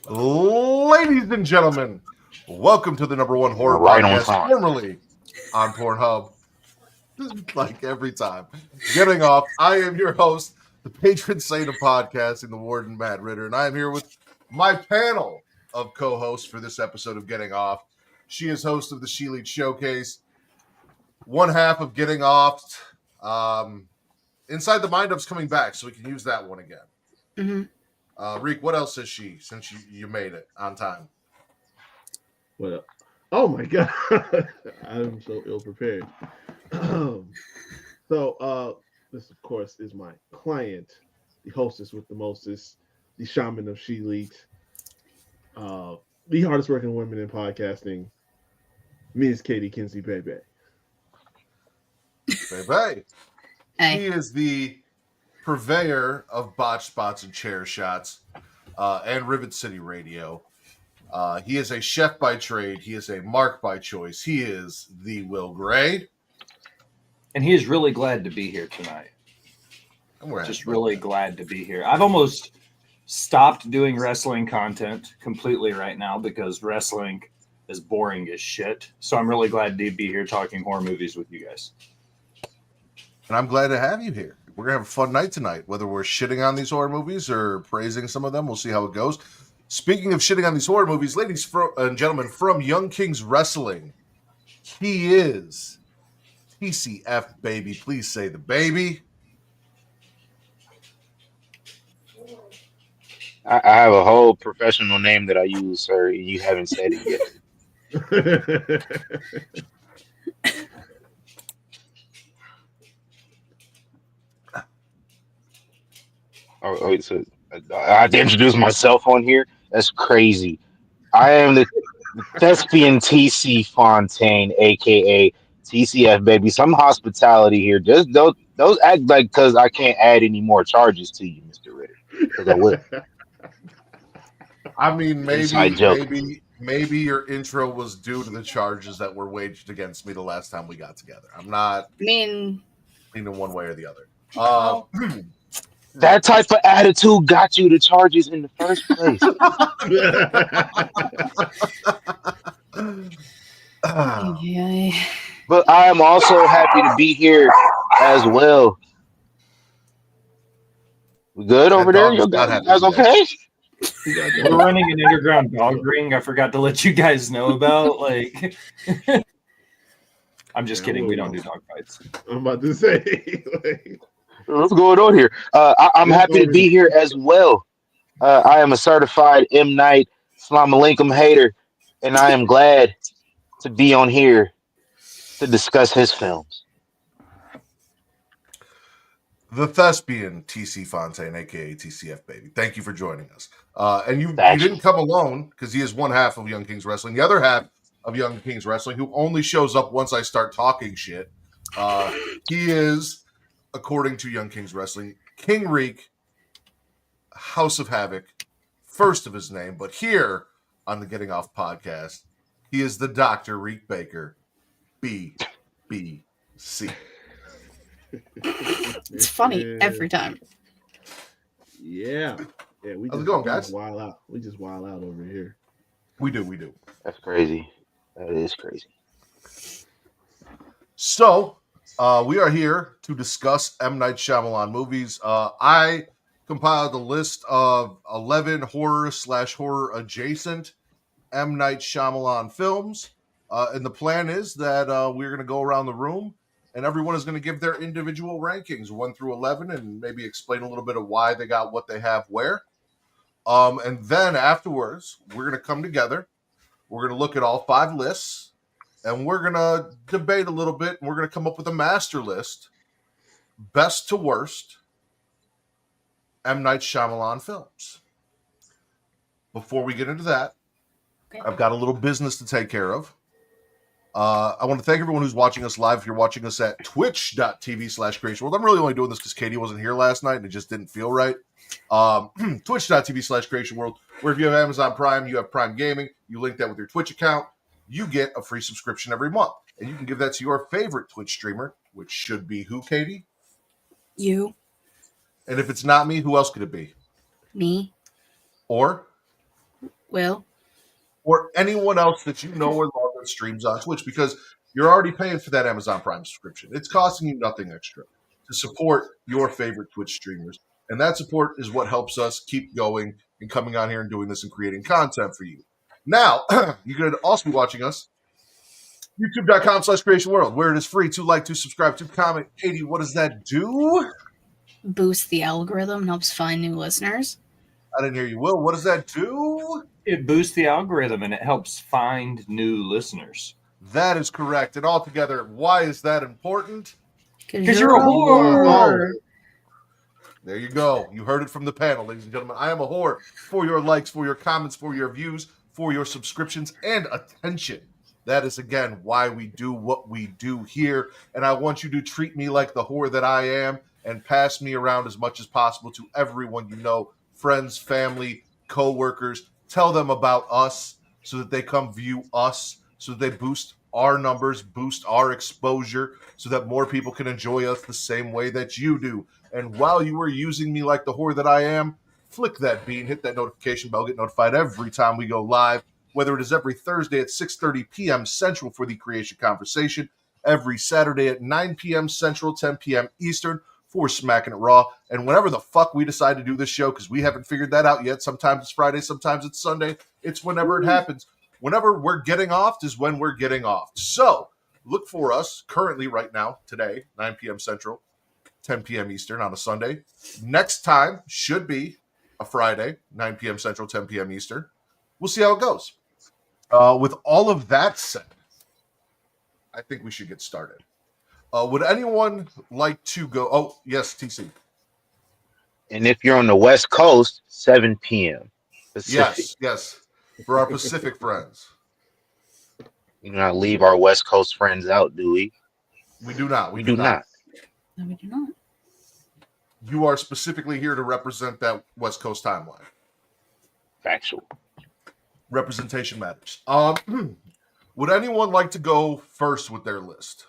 Ladies and gentlemen, welcome to the number one horror Right on podcast, time. formerly on Pornhub. Like every time. Getting off, I am your host, the patron saint of podcasting, the warden Matt Ritter, and I am here with my panel of co-hosts for this episode of Getting Off. She is host of the She Lead Showcase, one half of Getting Off. Inside the Mind Up's coming back, so we can use that one again. Mm-hmm. Riq, what else is she since you made it on time? What up? Oh my god, I'm so ill prepared. This of course is my client, the hostess with the mostest, the shaman of She Lead, the hardest working woman in podcasting, Ms. Katie Kinsey Bebe. Bebe. Hey. He is the purveyor of botch spots and chair shots and Rivet City Radio. He is a chef by trade. He is a mark by choice. He is the Will Gray. And he is really glad to be here tonight. And we're Just really glad to be here. I've almost stopped doing wrestling content completely right now because wrestling is boring as shit. So I'm really glad to be here talking horror movies with you guys. And I'm glad to have you here. We're going to have a fun night tonight, whether we're shitting on these horror movies or praising some of them. We'll see how it goes. Speaking of shitting on these horror movies, ladies and gentlemen, from Young Kings Wrestling, he is TCF Baby. Please say the baby. I have a whole professional name that I use, sir. You haven't said it yet. Wait, so I have to introduce myself on here? That's crazy. I am the thespian TC Fontaine, aka TCF baby. Some hospitality here. Just those act like because I can't add any more charges to you, Mr. Ritter. Because I will. I mean, Inside joke. maybe your intro was due to the charges that were waged against me the last time we got together. I'm not leaning one way or the other. That type of attitude got you the charges in the first place. But I am also happy to be here as well. We good over there? You guys okay? We're running an underground dog ring. I forgot to let you guys know about. Like, I'm just kidding. We don't do dog fights. I'm about to say, what's going on here? I'm happy to be here as well. I am a certified M Night Shyamalan hater, and I am glad to be on here to discuss his films. The thespian TC Fontaine, aka TCF Baby. Thank you for joining us. And you didn't come alone because he is one half of Young Kings Wrestling. The other half of Young Kings Wrestling, who only shows up once I start talking shit. He is, according to Young Kings Wrestling, King Riq, House of Havoc, first of his name. But here on the Getting Off podcast, he is the Dr. Riq Baker, BBC. It's funny every time. Yeah. We How's it going, guys? Wild out. We just wild out over here. We do. That's crazy. That is crazy. So, we are here to discuss M Night Shyamalan movies. I compiled a list of 11 horror/horror adjacent M Night Shyamalan films. And the plan is that we're going to go around the room and everyone is going to give their individual rankings 1 through 11 and maybe explain a little bit of why they got what they have where. And then afterwards, we're going to come together. We're going to look at all 5 lists and we're going to debate a little bit. And we're going to come up with a master list, best to worst M Night Shyamalan films. Before we get into that, I've got a little business to take care of. I want to thank everyone who's watching us live. If you're watching us at twitch.tv/creationworld, I'm really only doing this because Katie wasn't here last night and it just didn't feel right. Twitch.tv/creationworld, where if you have Amazon Prime, you have Prime Gaming, you link that with your Twitch account, you get a free subscription every month. And you can give that to your favorite Twitch streamer, which should be who, Katie? You. And if it's not me, who else could it be? Me. Or? Will. or anyone else that you know or love that streams on Twitch, because you're already paying for that Amazon Prime subscription. It's costing you nothing extra to support your favorite Twitch streamers. And that support is what helps us keep going and coming on here and doing this and creating content for you. Now, you could also be watching us youtube.com/creation world, where it is free to like, to subscribe, to comment. Katie, what does that do? Boost the algorithm and helps find new listeners. I didn't hear you. Will, what does that do? It boosts the algorithm and it helps find new listeners. That is correct. And altogether, why is that important? Because you're a whore. There you go. You heard it from the panel, ladies and gentlemen. I am a whore for your likes, for your comments, for your views, for your subscriptions, and attention. That is, again, why we do what we do here. And I want you to treat me like the whore that I am and pass me around as much as possible to everyone you know, friends, family, co-workers. Tell them about us so that they come view us, so that they boost our numbers, boost our exposure, so that more people can enjoy us the same way that you do. And while you are using me like the whore that I am, flick that bean, hit that notification bell, get notified every time we go live, whether it is every Thursday at 6:30 p.m. Central for the Creation Conversation, every Saturday at 9 p.m. Central, 10 p.m. Eastern for Smacking It Raw, and whenever the fuck we decide to do this show, because we haven't figured that out yet. Sometimes it's Friday, sometimes it's Sunday. It's whenever it happens. Whenever we're getting off is when we're getting off. So look for us currently right now, today, 9 p.m. Central, 10 p.m. Eastern on a Sunday. Next time should be a Friday, 9 p.m. Central, 10 p.m. Eastern. We'll see how it goes. With all of that said, I think we should get started. Would anyone like to go? Oh, yes, TC. And if you're on the West Coast, 7 p.m. Pacific. Yes. For our Pacific friends. We do not leave our West Coast friends out, do we? We do not. We do not. No, we do not. You are specifically here to represent that West Coast timeline. Factual. Representation matters. Would anyone like to go first with their list?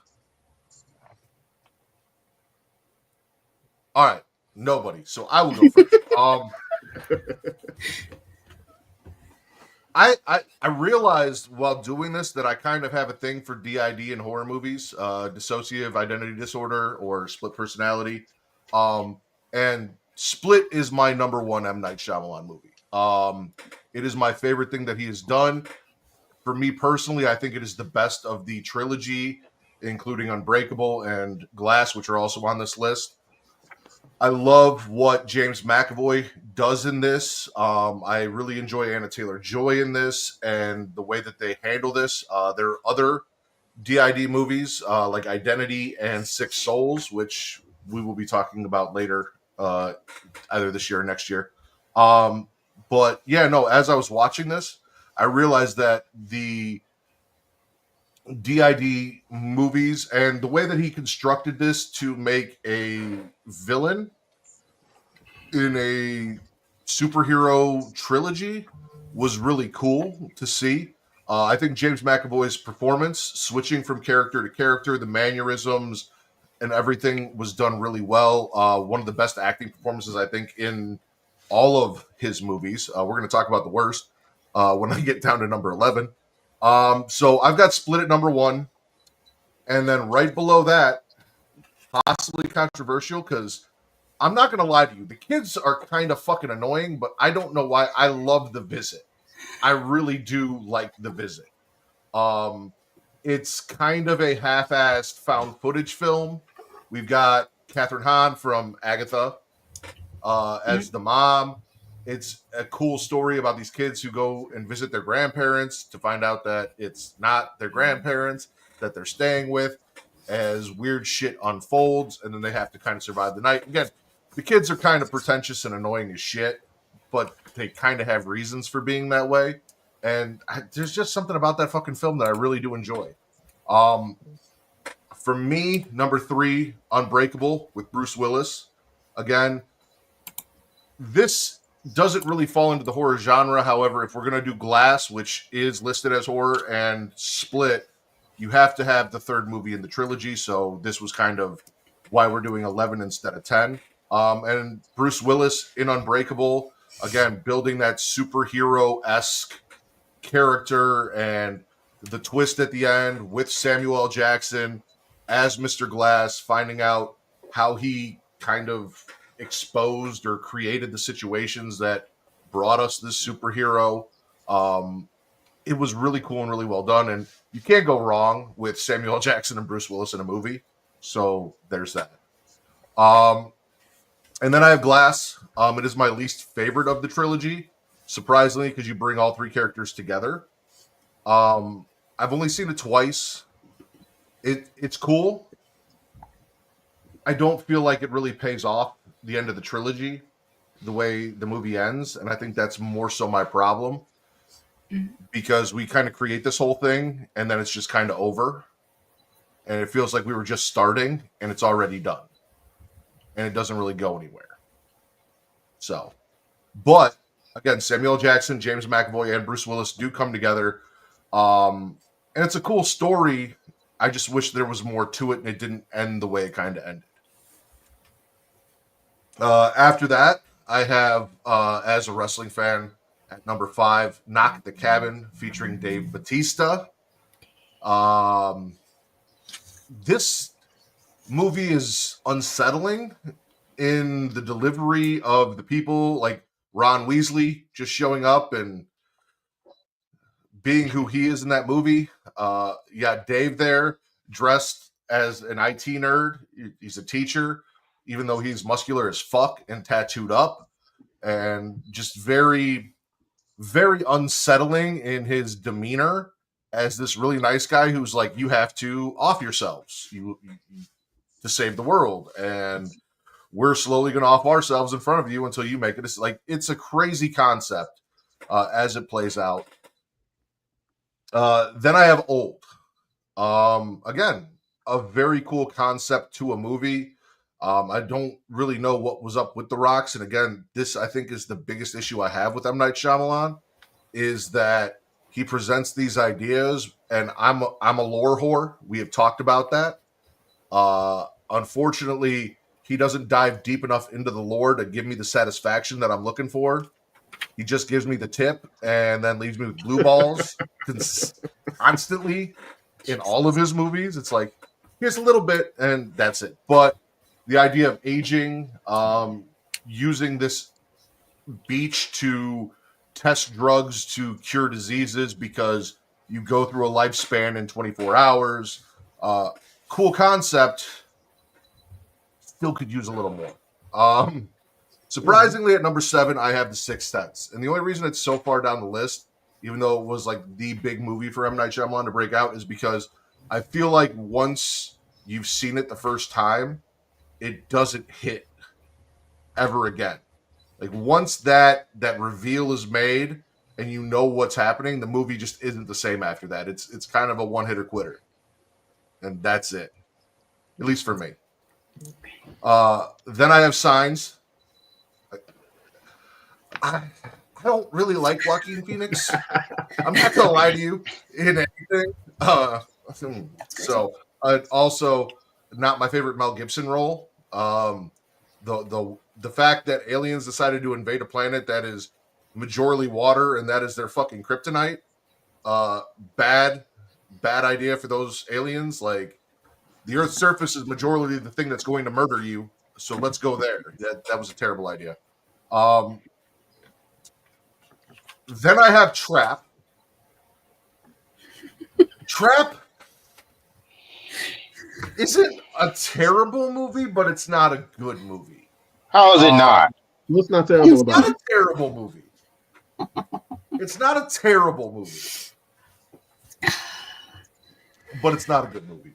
All right. Nobody. So I will go first. I realized while doing this that I kind of have a thing for DID in horror movies, dissociative identity disorder or split personality. And Split is my number one M Night Shyamalan movie. It is my favorite thing that he has done. For me personally, I think it is the best of the trilogy, including Unbreakable and Glass, which are also on this list. I love what James McAvoy does in this. I really enjoy Anna Taylor-Joy in this and the way that they handle this. There are other DID movies like Identity and Six Souls, which we will be talking about later, either this year or next year. But yeah, no, as I was watching this, I realized that the DID movies and the way that he constructed this to make a villain in a superhero trilogy was really cool to see. I think James McAvoy's performance, switching from character to character, the mannerisms and everything was done really well. One of the best acting performances, I think, in all of his movies. We're going to talk about the worst when I get down to number 11. So I've got Split at number 1. And then right below that, possibly controversial, because I'm not going to lie to you. The kids are kind of fucking annoying, but I don't know why. I love The Visit. I really do like The Visit. It's kind of a half-assed found footage film. We've got Catherine Hahn from Agatha as the mom. It's a cool story about these kids who go and visit their grandparents to find out that it's not their grandparents that they're staying with, as weird shit unfolds, and then they have to kind of survive the night. Again, the kids are kind of pretentious and annoying as shit, but they kind of have reasons for being that way. And there's just something about that fucking film that I really do enjoy. For me, number 3, Unbreakable with Bruce Willis. Again, this doesn't really fall into the horror genre. However, if we're going to do Glass, which is listed as horror, and Split, you have to have the third movie in the trilogy. So this was kind of why we're doing 11 instead of 10. And Bruce Willis in Unbreakable again, building that superhero-esque character and the twist at the end with Samuel L. Jackson as Mr. Glass, finding out how he kind of exposed or created the situations that brought us this superhero. It was really cool and really well done, and you can't go wrong with Samuel L. Jackson and Bruce Willis in a movie. So there's that. And then I have Glass. It is my least favorite of the trilogy, surprisingly, because you bring all three characters together. I've only seen it twice. It's cool. I don't feel like it really pays off the end of the trilogy, the way the movie ends, and I think that's more so my problem, because we kind of create this whole thing, and then it's just kind of over, and it feels like we were just starting, and it's already done, and it doesn't really go anywhere. So, but again, Samuel L. Jackson, James McAvoy, and Bruce Willis do come together, and it's a cool story. I just wish there was more to it, and it didn't end the way it kind of ended. After that, I have, as a wrestling fan, at number 5, Knock at the Cabin, featuring Dave Bautista. This movie is unsettling in the delivery of the people, like Ron Weasley just showing up and being who he is in that movie. You got Dave there dressed as an IT nerd. He's a teacher, even though he's muscular as fuck and tattooed up, and just very, very unsettling in his demeanor as this really nice guy who's like, you have to off yourselves to save the world, and we're slowly going to off ourselves in front of you until you make it. Like, it's a crazy concept as it plays out. Then I have Old. Again, a very cool concept to a movie. I don't really know what was up with The Rocks. And again, this I think is the biggest issue I have with M. Night Shyamalan, is that he presents these ideas, and I'm a lore whore. We have talked about that. Unfortunately, he doesn't dive deep enough into the lore to give me the satisfaction that I'm looking for. He just gives me the tip and then leaves me with blue balls constantly in all of his movies. It's like, here's a little bit, and that's it. But the idea of aging, using this beach to test drugs to cure diseases because you go through a lifespan in 24 hours. Cool concept. Still could use a little more. Surprisingly, at number 7, I have The Sixth Sense. And the only reason it's so far down the list, even though it was like the big movie for M. Night Shyamalan to break out, is because I feel like once you've seen it the first time, it doesn't hit ever again. Like, once that reveal is made and you know what's happening, the movie just isn't the same after that. It's kind of a one-hitter quitter. And that's it. At least for me. Then I have Signs. I don't really like Joaquin Phoenix. I'm not gonna lie to you in anything. So also not my favorite Mel Gibson role. The fact that aliens decided to invade a planet that is majorly water and that is their fucking kryptonite. Bad idea for those aliens. Like, the Earth's surface is majorly the thing that's going to murder you. So let's go there. That was a terrible idea. Then I have Trap. Trap isn't a terrible movie, but it's not a good movie. How is it not? What's not terrible It's about not it? a terrible movie. It's not a terrible movie. But it's not a good movie.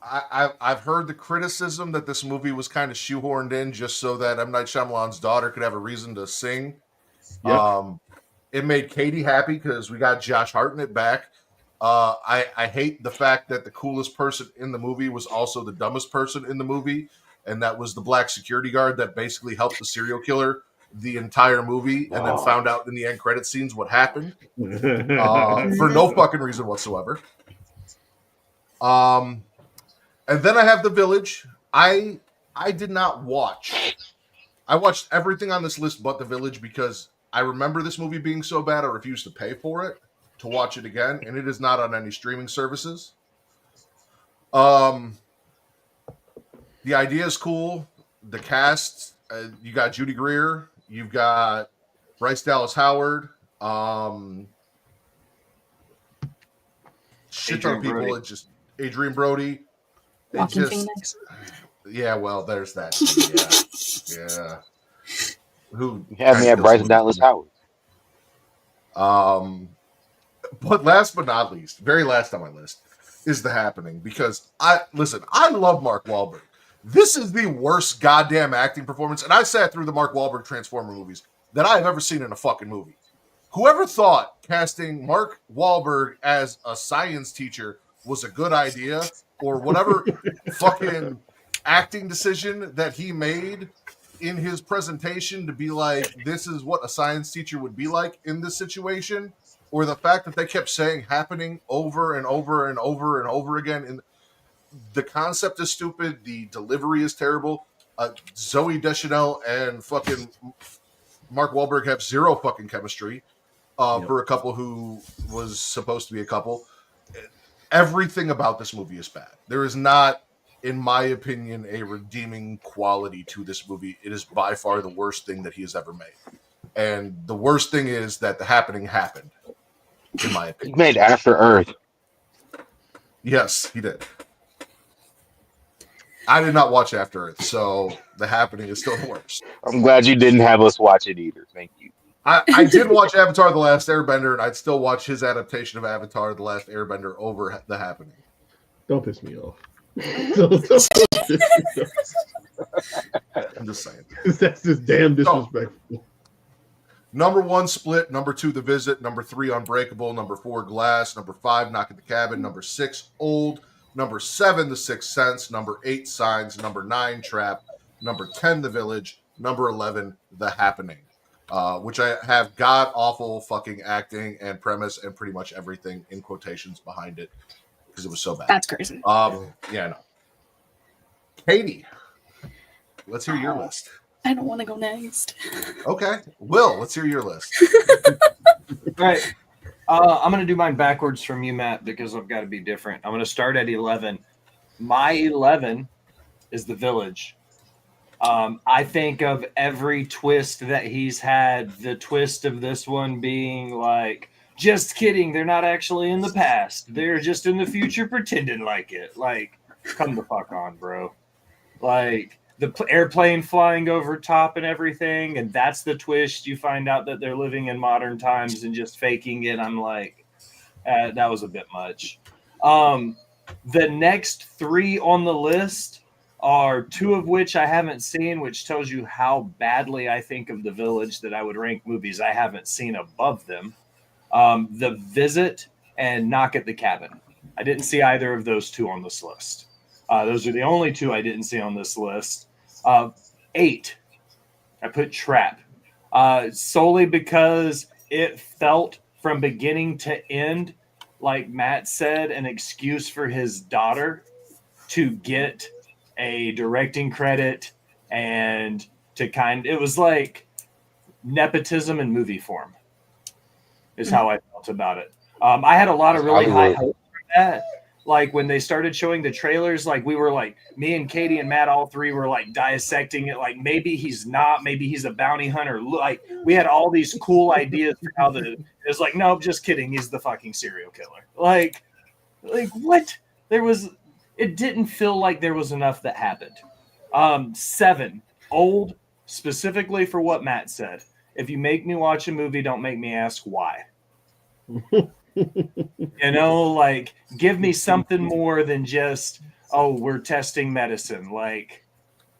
I've heard the criticism that this movie was kind of shoehorned in just so that M. Night Shyamalan's daughter could have a reason to sing. Yep. It made Katie happy because we got Josh Hartnett back. I hate the fact that the coolest person in the movie was also the dumbest person in the movie, and that was the black security guard that basically helped the serial killer the entire movie, and then found out in the end credit scenes what happened for no fucking reason whatsoever. And then I have The Village. I did not watch I watched everything on this list but The Village because I remember this movie being so bad I refused to pay for it to watch it again, and it is not on any streaming services. The idea is cool. The cast, you got Judy Greer, you've got Bryce Dallas Howard, shit ton of people. Brody. It's just Adrian Brody. They Walking just, Phoenix. yeah, well, there's that. Yeah. Who You have me at Bryson Dallas Howard. But last but not least, very last on my list, is The Happening, because I love Mark Wahlberg. This is the worst goddamn acting performance, and I sat through the Mark Wahlberg Transformer movies that I have ever seen in a fucking movie. Whoever thought casting Mark Wahlberg as a science teacher was a good idea, or whatever fucking acting decision that he made in his presentation to be like, this is what a science teacher would be like in this situation, or the fact that they kept saying happening over and over and over and over again. And the concept is stupid. The delivery is terrible. Zoe Deschanel and fucking Mark Wahlberg have zero fucking chemistry for a couple who was supposed to be a couple. Everything about this movie is bad. There is not, in my opinion, a redeeming quality to this movie. It is by far the worst thing that he has ever made. And the worst thing is that The Happening happened, in my He opinion. made After Earth. Yes, he did. I did not watch After Earth, so The Happening is still the worst. I'm glad you didn't have us watch it either. Thank you. I did watch Avatar The Last Airbender, and I'd still watch his adaptation of Avatar The Last Airbender over The Happening. Don't piss me off. Don't piss me off. I'm just saying. That's just damn disrespectful. Number 1, Split. Number 2, The Visit. Number 3, Unbreakable. Number 4, Glass. Number 5, Knock at the Cabin. Number 6, Old. Number 7, The Sixth Sense. Number 8, Signs. Number 9, Trap. Number 10, The Village. Number 11, The Happening. Which I have god-awful fucking acting and premise and pretty much everything in quotations behind it because it was so bad. That's crazy. Yeah, no. Katie, let's hear your list. I don't want to go next. Okay. Will, let's hear your list. All right. I'm going to do mine backwards from you, Matt, because I've got to be different. I'm going to start at 11. My 11 is The Village. I think of every twist that he's had, the twist of this one being like, just kidding, they're not actually in the past. They're just in the future pretending like it. Like, come the fuck on, bro. Like, the airplane flying over top and everything, and that's the twist. You find out that they're living in modern times and just faking it. I'm like, that was a bit much. The next 3 on the list are 2 of which I haven't seen, which tells you how badly I think of The Village that I would rank movies I haven't seen above them. The Visit and Knock at the Cabin. I didn't see either of those 2 on this list. Those are the only 2 I didn't see on this list. 8, I put Trap. Solely because it felt from beginning to end, like Matt said, an excuse for his daughter to get a directing credit and to it was like nepotism in movie form is how I felt about it. I had a lot of really high hopes for that. Like when they started showing the trailers, like we were like, me and Katie and Matt, all 3 were like dissecting it. Like maybe he's not, maybe he's a bounty hunter. Like we had all these cool ideas for how it was like, no, just kidding. He's the fucking serial killer. Like what? It didn't feel like there was enough that happened. 7, Old, specifically for what Matt said. If you make me watch a movie, don't make me ask why. Like give me something more than just, oh, we're testing medicine. Like,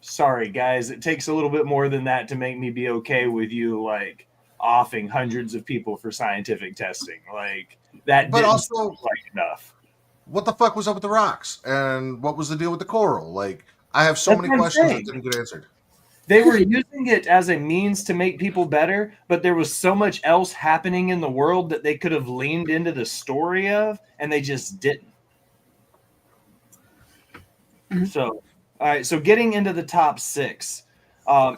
sorry guys, it takes a little bit more than that to make me be okay with you like offing hundreds of people for scientific testing. Like that But didn't also, feel like enough. what the fuck was up with the rocks? And what was the deal with the coral? Like, I have so That's many what I'm questions saying. that didn't get answered. They were using it as a means to make people better, but there was so much else happening in the world that they could have leaned into the story of, and they just didn't. Mm-hmm. So, all right. So getting into the top 6,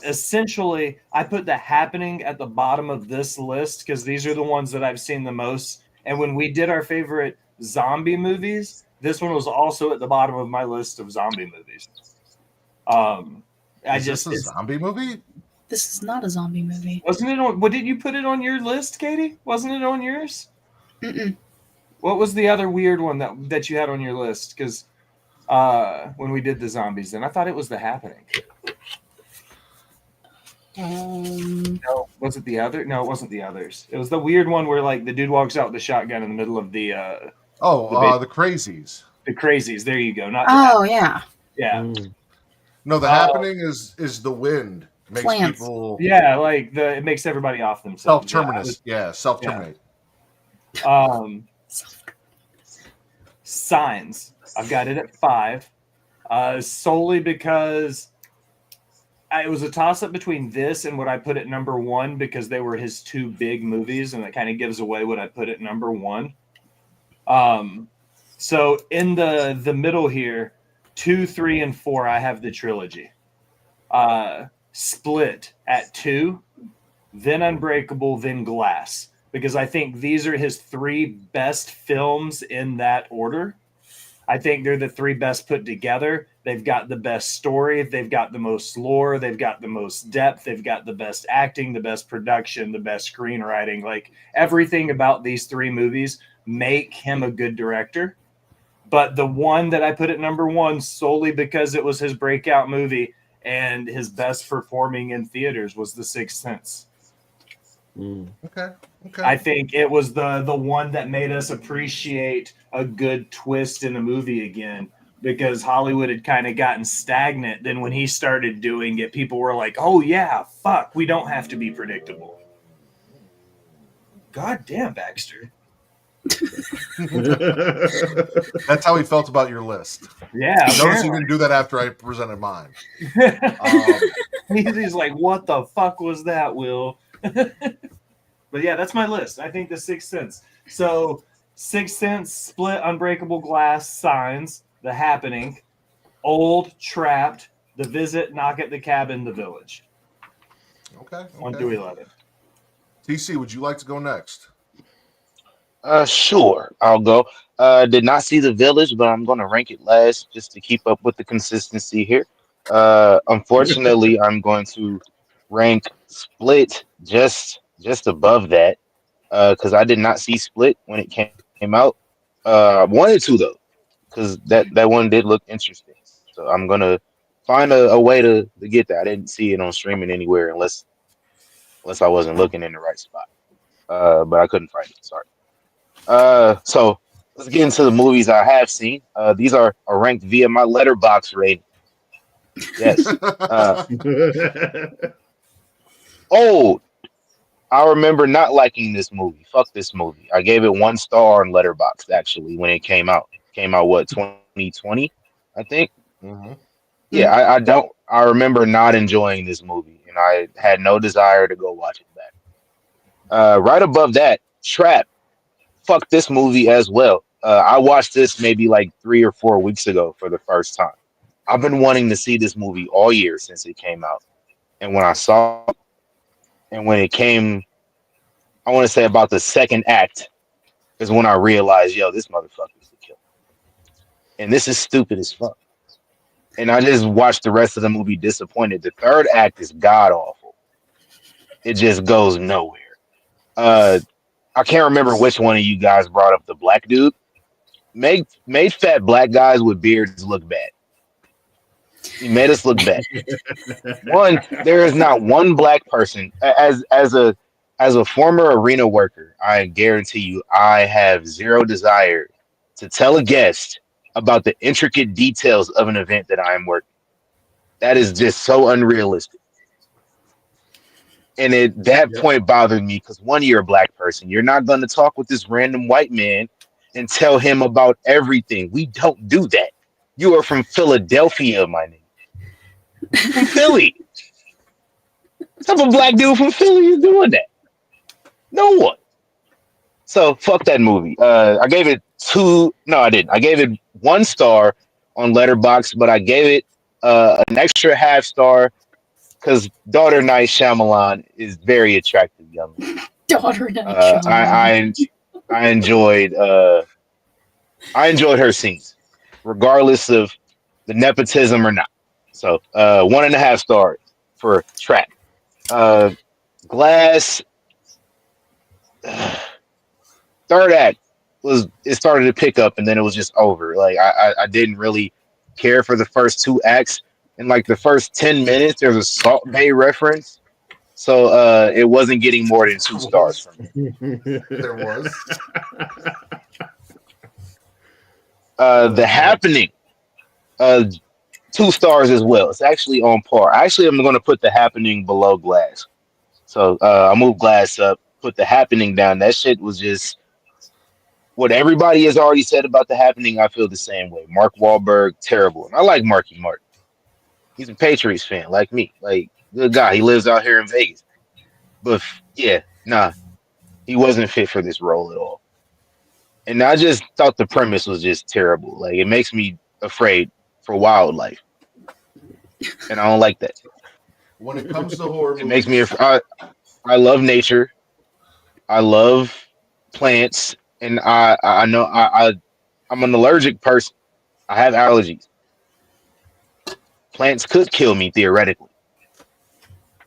Essentially, I put The Happening at the bottom of this list because these are the ones that I've seen the most. And when we did our favorite zombie movies, this one was also at the bottom of my list of zombie movies. Is this a zombie movie? This is not a zombie movie. Wasn't it on? What did you put it on your list, Katie? Wasn't it on yours? Mm-mm. What was the other weird one that you had on your list? Because when we did the zombies, then I thought it was The Happening. No, was it the other? No, it wasn't the others. It was the weird one where like the dude walks out with the shotgun in the middle of the the Crazies. The Crazies. There you go. Not Oh yeah. yeah. No, The Happening is the wind makes Plants. people Yeah, like it makes everybody off themselves. self-terminate. Yeah, self-terminate. Signs. I've got it at 5, solely because it was a toss-up between this and what I put at number 1 because they were his 2 big movies, and that kind of gives away what I put at number 1. So in the middle here, 2, 3, and 4, I have the trilogy. Split at 2, then Unbreakable, then Glass, because I think these are his 3 best films in that order. I think they're the 3 best put together. They've got the best story. They've got the most lore. They've got the most depth. They've got the best acting, the best production, the best screenwriting. Like everything about these 3 movies make him a good director. But the one that I put at number 1 solely because it was his breakout movie and his best performing in theaters was The Sixth Sense. Okay. I think it was the one that made us appreciate a good twist in a movie again, because Hollywood had kind of gotten stagnant. Then when he started doing it, people were like, oh yeah, fuck, we don't have to be predictable. God damn, Baxter. That's how he felt about your list. Yeah. Notice you didn't do that after I presented mine. He's like, what the fuck was that, Will? But yeah, that's my list. I think The Sixth Sense. So Sixth Sense, Split, Unbreakable, Glass, Signs, The Happening, Old, Trapped, The Visit, Knock at the Cabin, The Village. Okay. 1 through 11. TC, would you like to go next? Sure, I'll go. Did not see The Village, but I'm gonna rank it last just to keep up with the consistency here. Unfortunately, I'm going to rank Split just above that because I did not see Split when it came out. I wanted to though, because that one did look interesting. So I'm gonna find a way to get that. I didn't see it on streaming anywhere unless I wasn't looking in the right spot. But I couldn't find it. Sorry. So let's get into the movies I have seen. These are ranked via my letterbox rating. Yes. Oh, I remember not liking this movie. Fuck this movie. I gave it 1 star on Letterboxd actually when it came out. Came out what 2020, I think. Mm-hmm. Yeah, I remember not enjoying this movie, and I had no desire to go watch it back. Right above that, Trap. Fuck this movie as well. I watched this maybe like 3 or 4 weeks ago for the first time. I've been wanting to see this movie all year since it came out, and when I saw it, and when it came, I want to say about the second act is when I realized, yo, this motherfucker's the killer, and this is stupid as fuck. And I just watched the rest of the movie disappointed. The third act is god awful. It just goes nowhere. I can't remember which one of you guys brought up the black dude. Made fat black guys with beards look bad. He made us look bad. There is not one black person. As a former arena worker, I guarantee you, I have zero desire to tell a guest about the intricate details of an event that I am working. That is just so unrealistic. And that point bothered me because one, you're a black person. You're not going to talk with this random white man and tell him about everything. We don't do that. You are from Philadelphia, my nigga. From Philly. What type of black dude from Philly is doing that? No one. So fuck that movie. I gave it 2. No, I didn't. I gave it 1 star on Letterboxd, but I gave it an extra half star because daughter Night Shyamalan is very attractive young lady. Daughter Night Uh, I, Shyamalan. I I enjoyed her scenes, regardless of the nepotism or not. So 1.5 stars for Trap. Uh, Glass third act it started to pick up and then it was just over. Like I didn't really care for the first 2 acts. In like the first 10 minutes, there's a Salt Bay reference, so it wasn't getting more than 2 stars from me. There was. The Happening, uh, 2 stars as well. It's actually on par. Actually, I'm going to put The Happening below Glass. So I move Glass up, put The Happening down. That shit was just what everybody has already said about The Happening. I feel the same way. Mark Wahlberg, terrible. And I like Marky Mark. He's a Patriots fan, like me. Like, good guy. He lives out here in Vegas. But yeah, nah, he wasn't fit for this role at all. And I just thought the premise was just terrible. Like, it makes me afraid for wildlife. And I don't like that. When it comes to horror It movies, makes me I love nature. I love plants. And I know I'm an allergic person. I have allergies. Plants could kill me theoretically,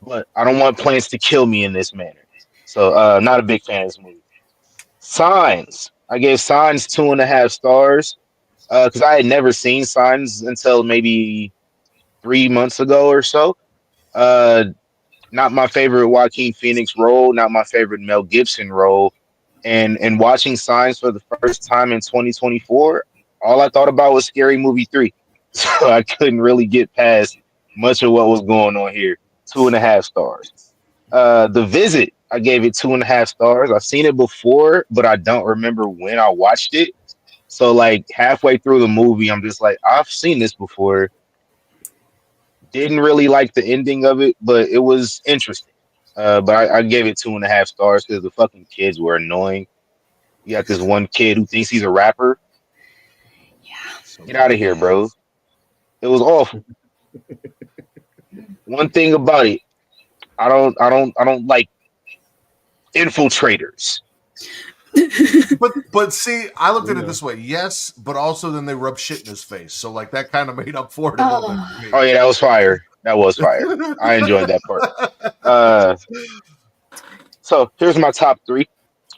but I don't want plants to kill me in this manner. So not a big fan of this movie. Signs. I gave Signs 2.5 stars because I had never seen Signs until maybe 3 months ago or so. Uh, Not my favorite Joaquin Phoenix role, not my favorite Mel Gibson role. And watching Signs for the first time in 2024, all I thought about was Scary Movie 3. So I couldn't really get past much of what was going on here. 2.5 stars. The Visit, I gave it 2.5 stars. I've seen it before, but I don't remember when I watched it. So like halfway through the movie, I'm just like, I've seen this before. Didn't really like the ending of it, but it was interesting. But I gave it 2.5 stars because the fucking kids were annoying. You got this one kid who thinks he's a rapper. Yeah. Get out of here, bro. It was awful. One thing about it, I don't like infiltrators. But see, I looked at it this way. Yes, but also then they rub shit in his face. So like that kind of made up for it a little bit for me. Oh yeah, that was fire. That was fire. I enjoyed that part. So here's my top 3.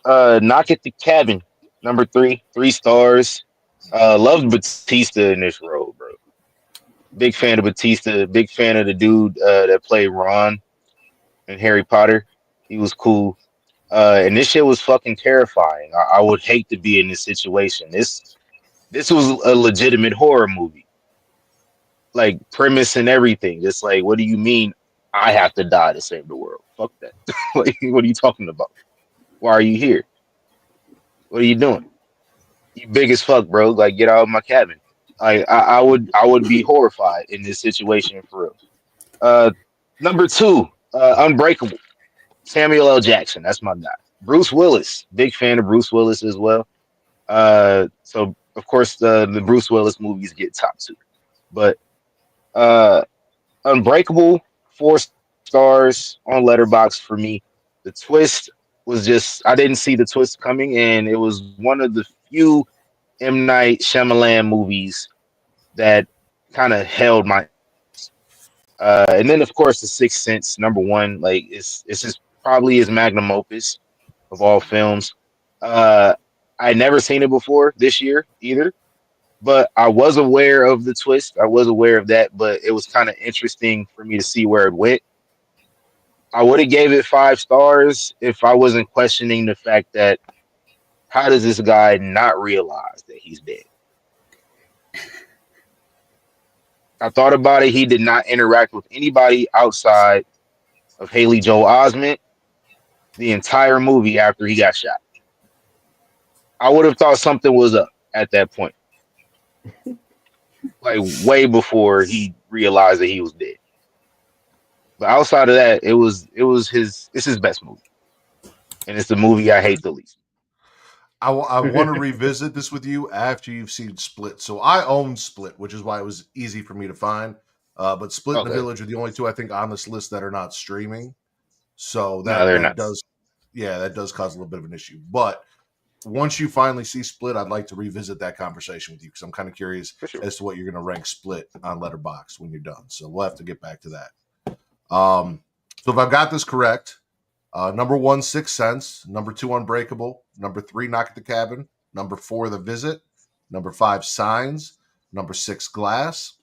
Knock at the Cabin, number 3, 3 stars. Loved Batista in this role, bro. Big fan of Batista. Big fan of the dude that played Ron in Harry Potter. He was cool. And this shit was fucking terrifying. I would hate to be in this situation. This was a legitimate horror movie, like premise and everything. It's like, what do you mean I have to die to save the world? Fuck that. Like, what are you talking about? Why are you here? What are you doing? You big as fuck, bro. Like, get out of my cabin. I would be horrified in this situation for real. Uh, Number 2, Unbreakable. Samuel L. Jackson. That's my guy. Bruce Willis. Big fan of Bruce Willis as well. So of course the Bruce Willis movies get top 2, but uh, Unbreakable 4 stars on Letterboxd for me. The twist was just I didn't see the twist coming, and it was one of the few M Night Shyamalan movies that kind of held my. And then of course the Sixth Sense, number 1. Like it's just probably his magnum opus of all films. Uh, I had never seen it before this year either, but I was aware of the twist. I was aware of that, but it was kind of interesting for me to see where it went. I would have gave it 5 stars if I wasn't questioning the fact that how does this guy not realize that he's dead? I thought about it. He did not interact with anybody outside of Haley Joel Osment the entire movie after he got shot. I would have thought something was up at that point, like way before he realized that he was dead. But outside of that, it's his best movie, and it's the movie I hate the least. I want to revisit this with you after you've seen Split. So I own Split, which is why it was easy for me to find. But Split and The Okay. Village are the only two I think on this list that are not streaming. So No, they're that not. does cause a little bit of an issue. But once you finally see Split, I'd like to revisit that conversation with you because I'm kind of curious For sure. as to what you're going to rank Split on Letterboxd when you're done. So we'll have to get back to that. So if I've got this correct, number 1, Sixth Sense. Number 2, Unbreakable. Number 3, Knock at the Cabin. Number 4, The Visit. Number 5, Signs. Number 6, Glass.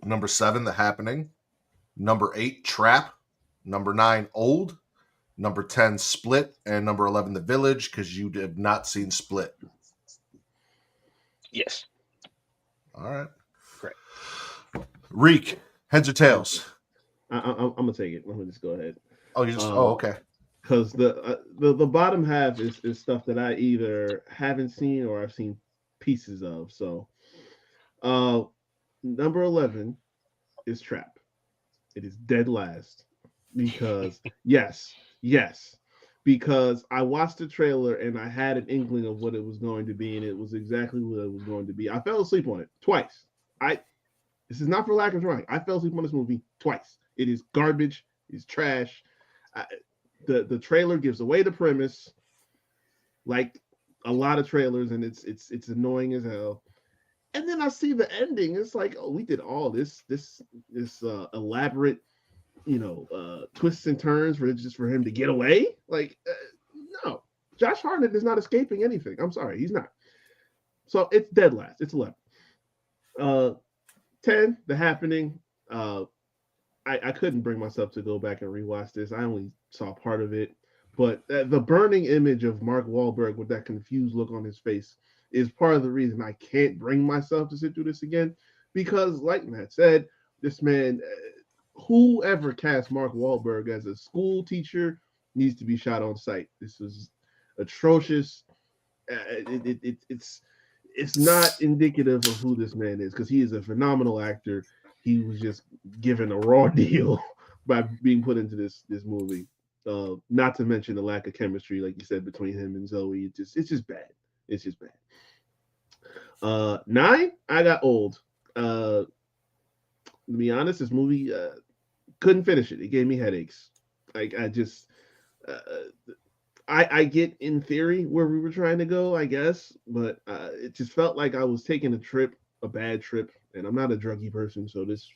Number 7, The Happening. Number 8, Trap. Number 9, Old. Number 10, Split. And number 11, The Village, because you have not seen Split. Yes. All right. Correct. Riq, heads or tails? I'm gonna take it. Let me just go ahead. Oh, you just okay. Because the bottom half is stuff that I either haven't seen or I've seen pieces of. So, number 11 is Trap. It is dead last because yes, because I watched the trailer and I had an inkling of what it was going to be, and it was exactly what it was going to be. I fell asleep on it twice. This is not for lack of trying. I fell asleep on this movie twice. It is garbage. It's trash. The trailer gives away the premise, like a lot of trailers, and it's annoying as hell. And then I see the ending. It's like, oh, we did all this elaborate, twists and turns for him to get away. Like, no, Josh Hartnett is not escaping anything. I'm sorry, he's not. So it's dead last. It's 11. 10, The Happening. I couldn't bring myself to go back and rewatch this. I only saw part of it, but the burning image of Mark Wahlberg with that confused look on his face is part of the reason I can't bring myself to sit through this again. Because, like Matt said, this man, whoever cast Mark Wahlberg as a school teacher needs to be shot on sight. This is atrocious. It's not indicative of who this man is because he is a phenomenal actor. He was just given a raw deal by being put into this movie. Not to mention the lack of chemistry, like you said, between him and Zoe. It's just bad. It's just bad. 9, I got Old. To be honest, this movie couldn't finish it. It gave me headaches. Like I get in theory where we were trying to go, I guess, but it just felt like I was taking a bad trip, and I'm not a druggy person, so this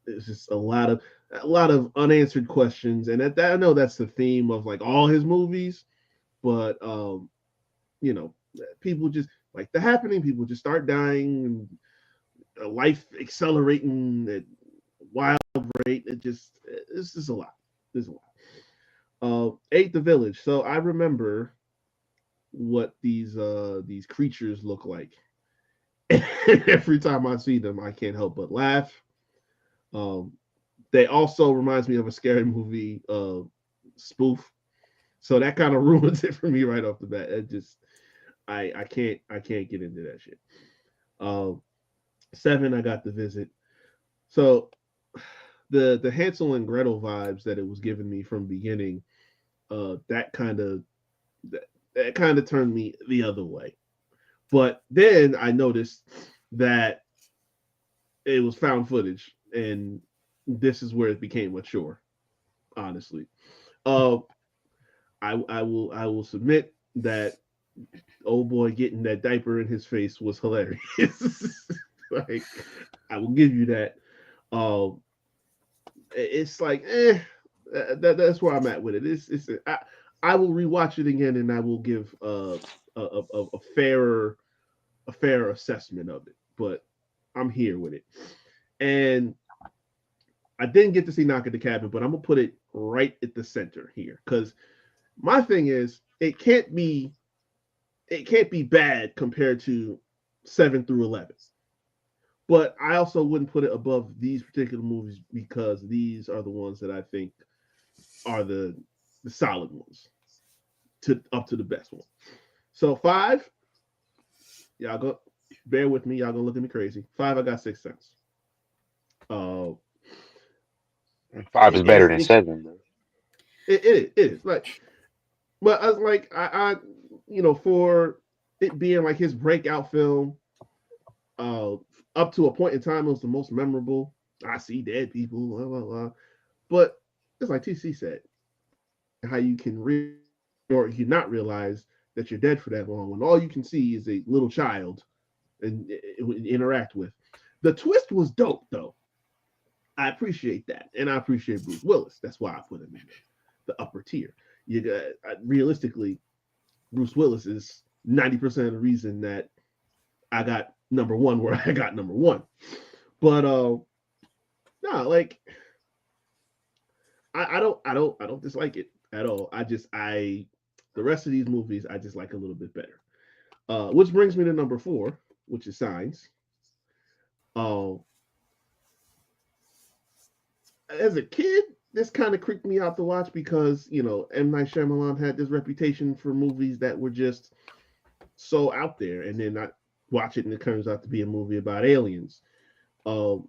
it's just a lot of unanswered questions, and I know that's the theme of like all his movies, but people just like The Happening, people just start dying, and life accelerating at wild rate. It's just a lot. There's a lot. 8, The Village. So I remember what these creatures look like. Every time I see them, I can't help but laugh. They also reminds me of a scary movie spoof, so that kind of ruins it for me right off the bat. I can't get into that shit. 7, I got The Visit. So the Hansel and Gretel vibes that it was giving me from the beginning, that kind of turned me the other way. But then I noticed that it was found footage, and this is where it became mature. Honestly, I will submit that old boy getting that diaper in his face was hilarious. Like, I will give you that. It's like, that's where I'm at with it. I will rewatch it again, and I will give a fairer assessment of it. But I'm here with it, and I didn't get to see Knock at the Cabin, but I'm gonna put it right at the center here because my thing is it can't be bad compared to 7 through 11. But I also wouldn't put it above these particular movies because these are the ones that I think are the solid ones up to the best one. So 5, y'all go bear with me. Y'all gonna look at me crazy. 5, I got Sixth Sense. 5 is better than 7, bro. It is like, but I was like, I for it being like his breakout film, up to a point in time, it was the most memorable. I see dead people, blah, blah, blah. But it's like TC said, how you can or you not realize that you're dead for that long when all you can see is a little child and interact with. The twist was dope, though. I appreciate that, and I appreciate Bruce Willis. That's why I put him in the upper tier. You got realistically, Bruce Willis is 90% of the reason that I got number one where I got number one. But no, like I don't dislike it at all. The rest of these movies I just like a little bit better. Which brings me to number 4, which is Signs. As a kid, this kind of creeped me out to watch because, M Night Shyamalan had this reputation for movies that were just so out there, and then I watch it and it turns out to be a movie about aliens. The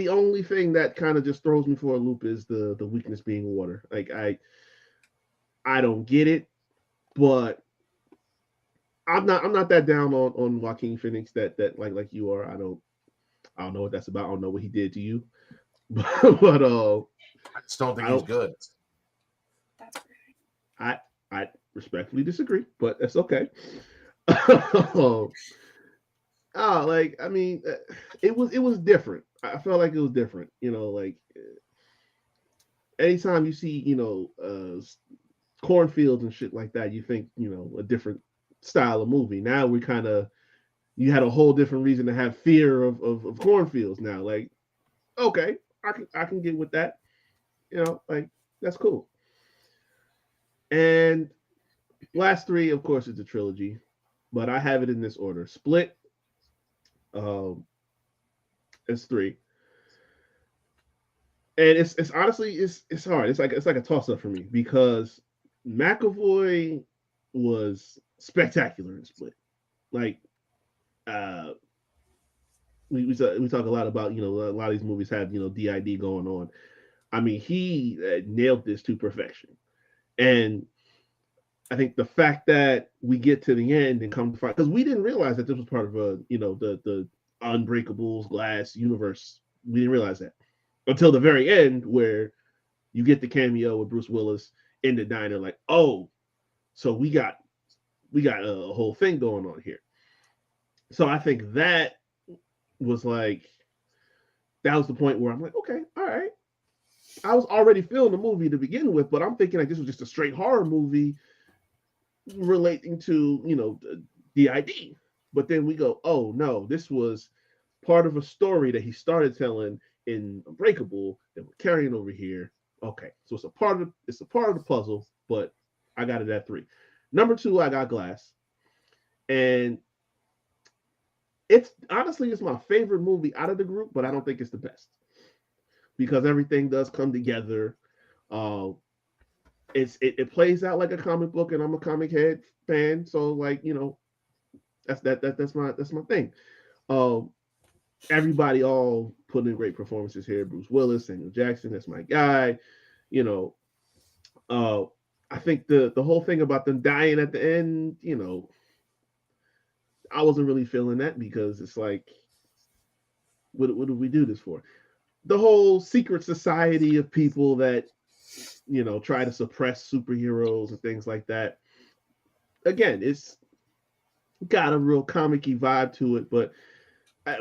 only thing that kind of just throws me for a loop is the weakness being water. Like I don't get it, but I'm not that down on Joaquin Phoenix that like you are. I don't know what that's about. I don't know what he did to you, but I just don't think he's good. That's I respectfully disagree, but that's okay. Like I mean, it was different. I felt like it was different. Like anytime you see cornfields and shit like that, you think a different style of movie. Now we kind of you had a whole different reason to have fear of cornfields now. Like, okay, I can get with that. Like that's cool. And last 3, of course, is the trilogy, but I have it in this order: Split, it's 3, and it's honestly it's hard. It's like a toss up for me because McAvoy was spectacular in Split. Like, we talk a lot about a lot of these movies have DID going on. I mean, he nailed this to perfection, and I think the fact that we get to the end and come to find, because we didn't realize that this was part of the Unbreakable Glass universe. We didn't realize that until the very end, where you get the cameo with Bruce Willis in the diner. Like, oh, so we got a whole thing going on here. So I think that was the point where I'm like, okay, all right. I was already feeling the movie to begin with, but I'm thinking like this was just a straight horror movie relating to DID. But then we go, oh no, this was part of a story that he started telling in Unbreakable that we're carrying over here. Okay, so it's a part of the puzzle, but I got it at 3. Number 2, I got Glass, and it's my favorite movie out of the group, but I don't think it's the best because everything does come together. It plays out like a comic book, and I'm a comic head fan, so like that's my thing. Everybody all put in great performances here. Bruce Willis, Samuel Jackson, that's my guy. I think the whole thing about them dying at the end, I wasn't really feeling that because it's like, what do we do this for? The whole secret society of people that try to suppress superheroes and things like that. Again, it's got a real comic-y vibe to it, but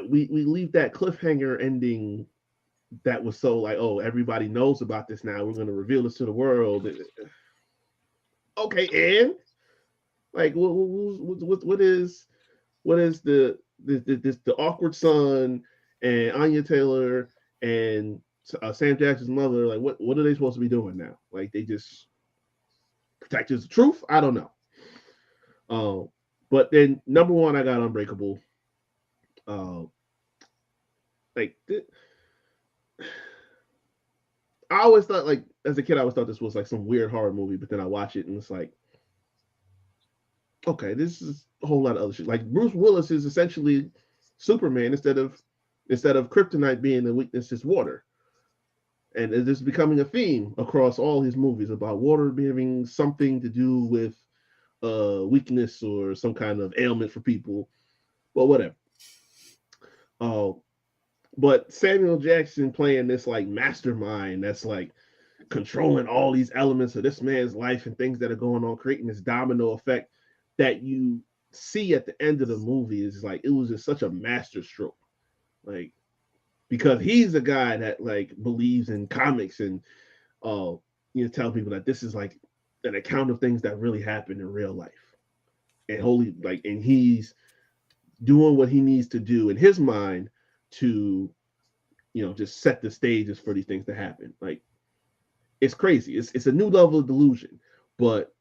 we leave that cliffhanger ending that was so like, oh, everybody knows about this now. We're going to reveal this to the world. Okay, and like, what is the awkward son and Anya Taylor and Sam Jackson's mother? Like, what are they supposed to be doing now? Like, they just protect the truth? I don't know. But then number 1, I got Unbreakable. I always thought, like, as a kid, I always thought this was like some weird horror movie, but then I watch it and it's like, okay, this is a whole lot of other shit. Like, Bruce Willis is essentially Superman instead of kryptonite being the weakness is water. And it is becoming a theme across all his movies about water having something to do with weakness or some kind of ailment for people. Well, whatever. Oh, but Samuel Jackson playing this like mastermind that's like controlling all these elements of this man's life and things that are going on, creating this domino effect that you see at the end of the movie is like it was just such a master stroke. Like because he's a guy that like believes in comics and tell people that this is like an account of things that really happened in real life. And he's doing what he needs to do in his mind to just set the stages for these things to happen. Like it's crazy. It's a new level of delusion, but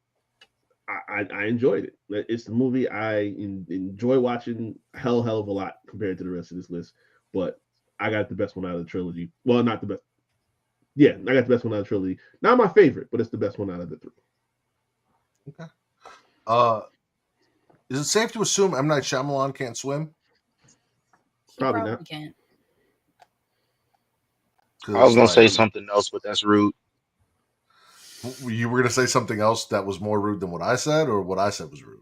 I enjoyed it. It's the movie I enjoy watching hell of a lot compared to the rest of this list. But I got the best one out of the trilogy. Well, not the best. Yeah, I got the best one out of the trilogy. Not my favorite, but it's the best one out of the three. Okay. Is it safe to assume M Night Shyamalan can't swim? Probably not. Can't. I was gonna say something else, but that's rude. You were gonna say something else that was more rude than what I said, or what I said was rude?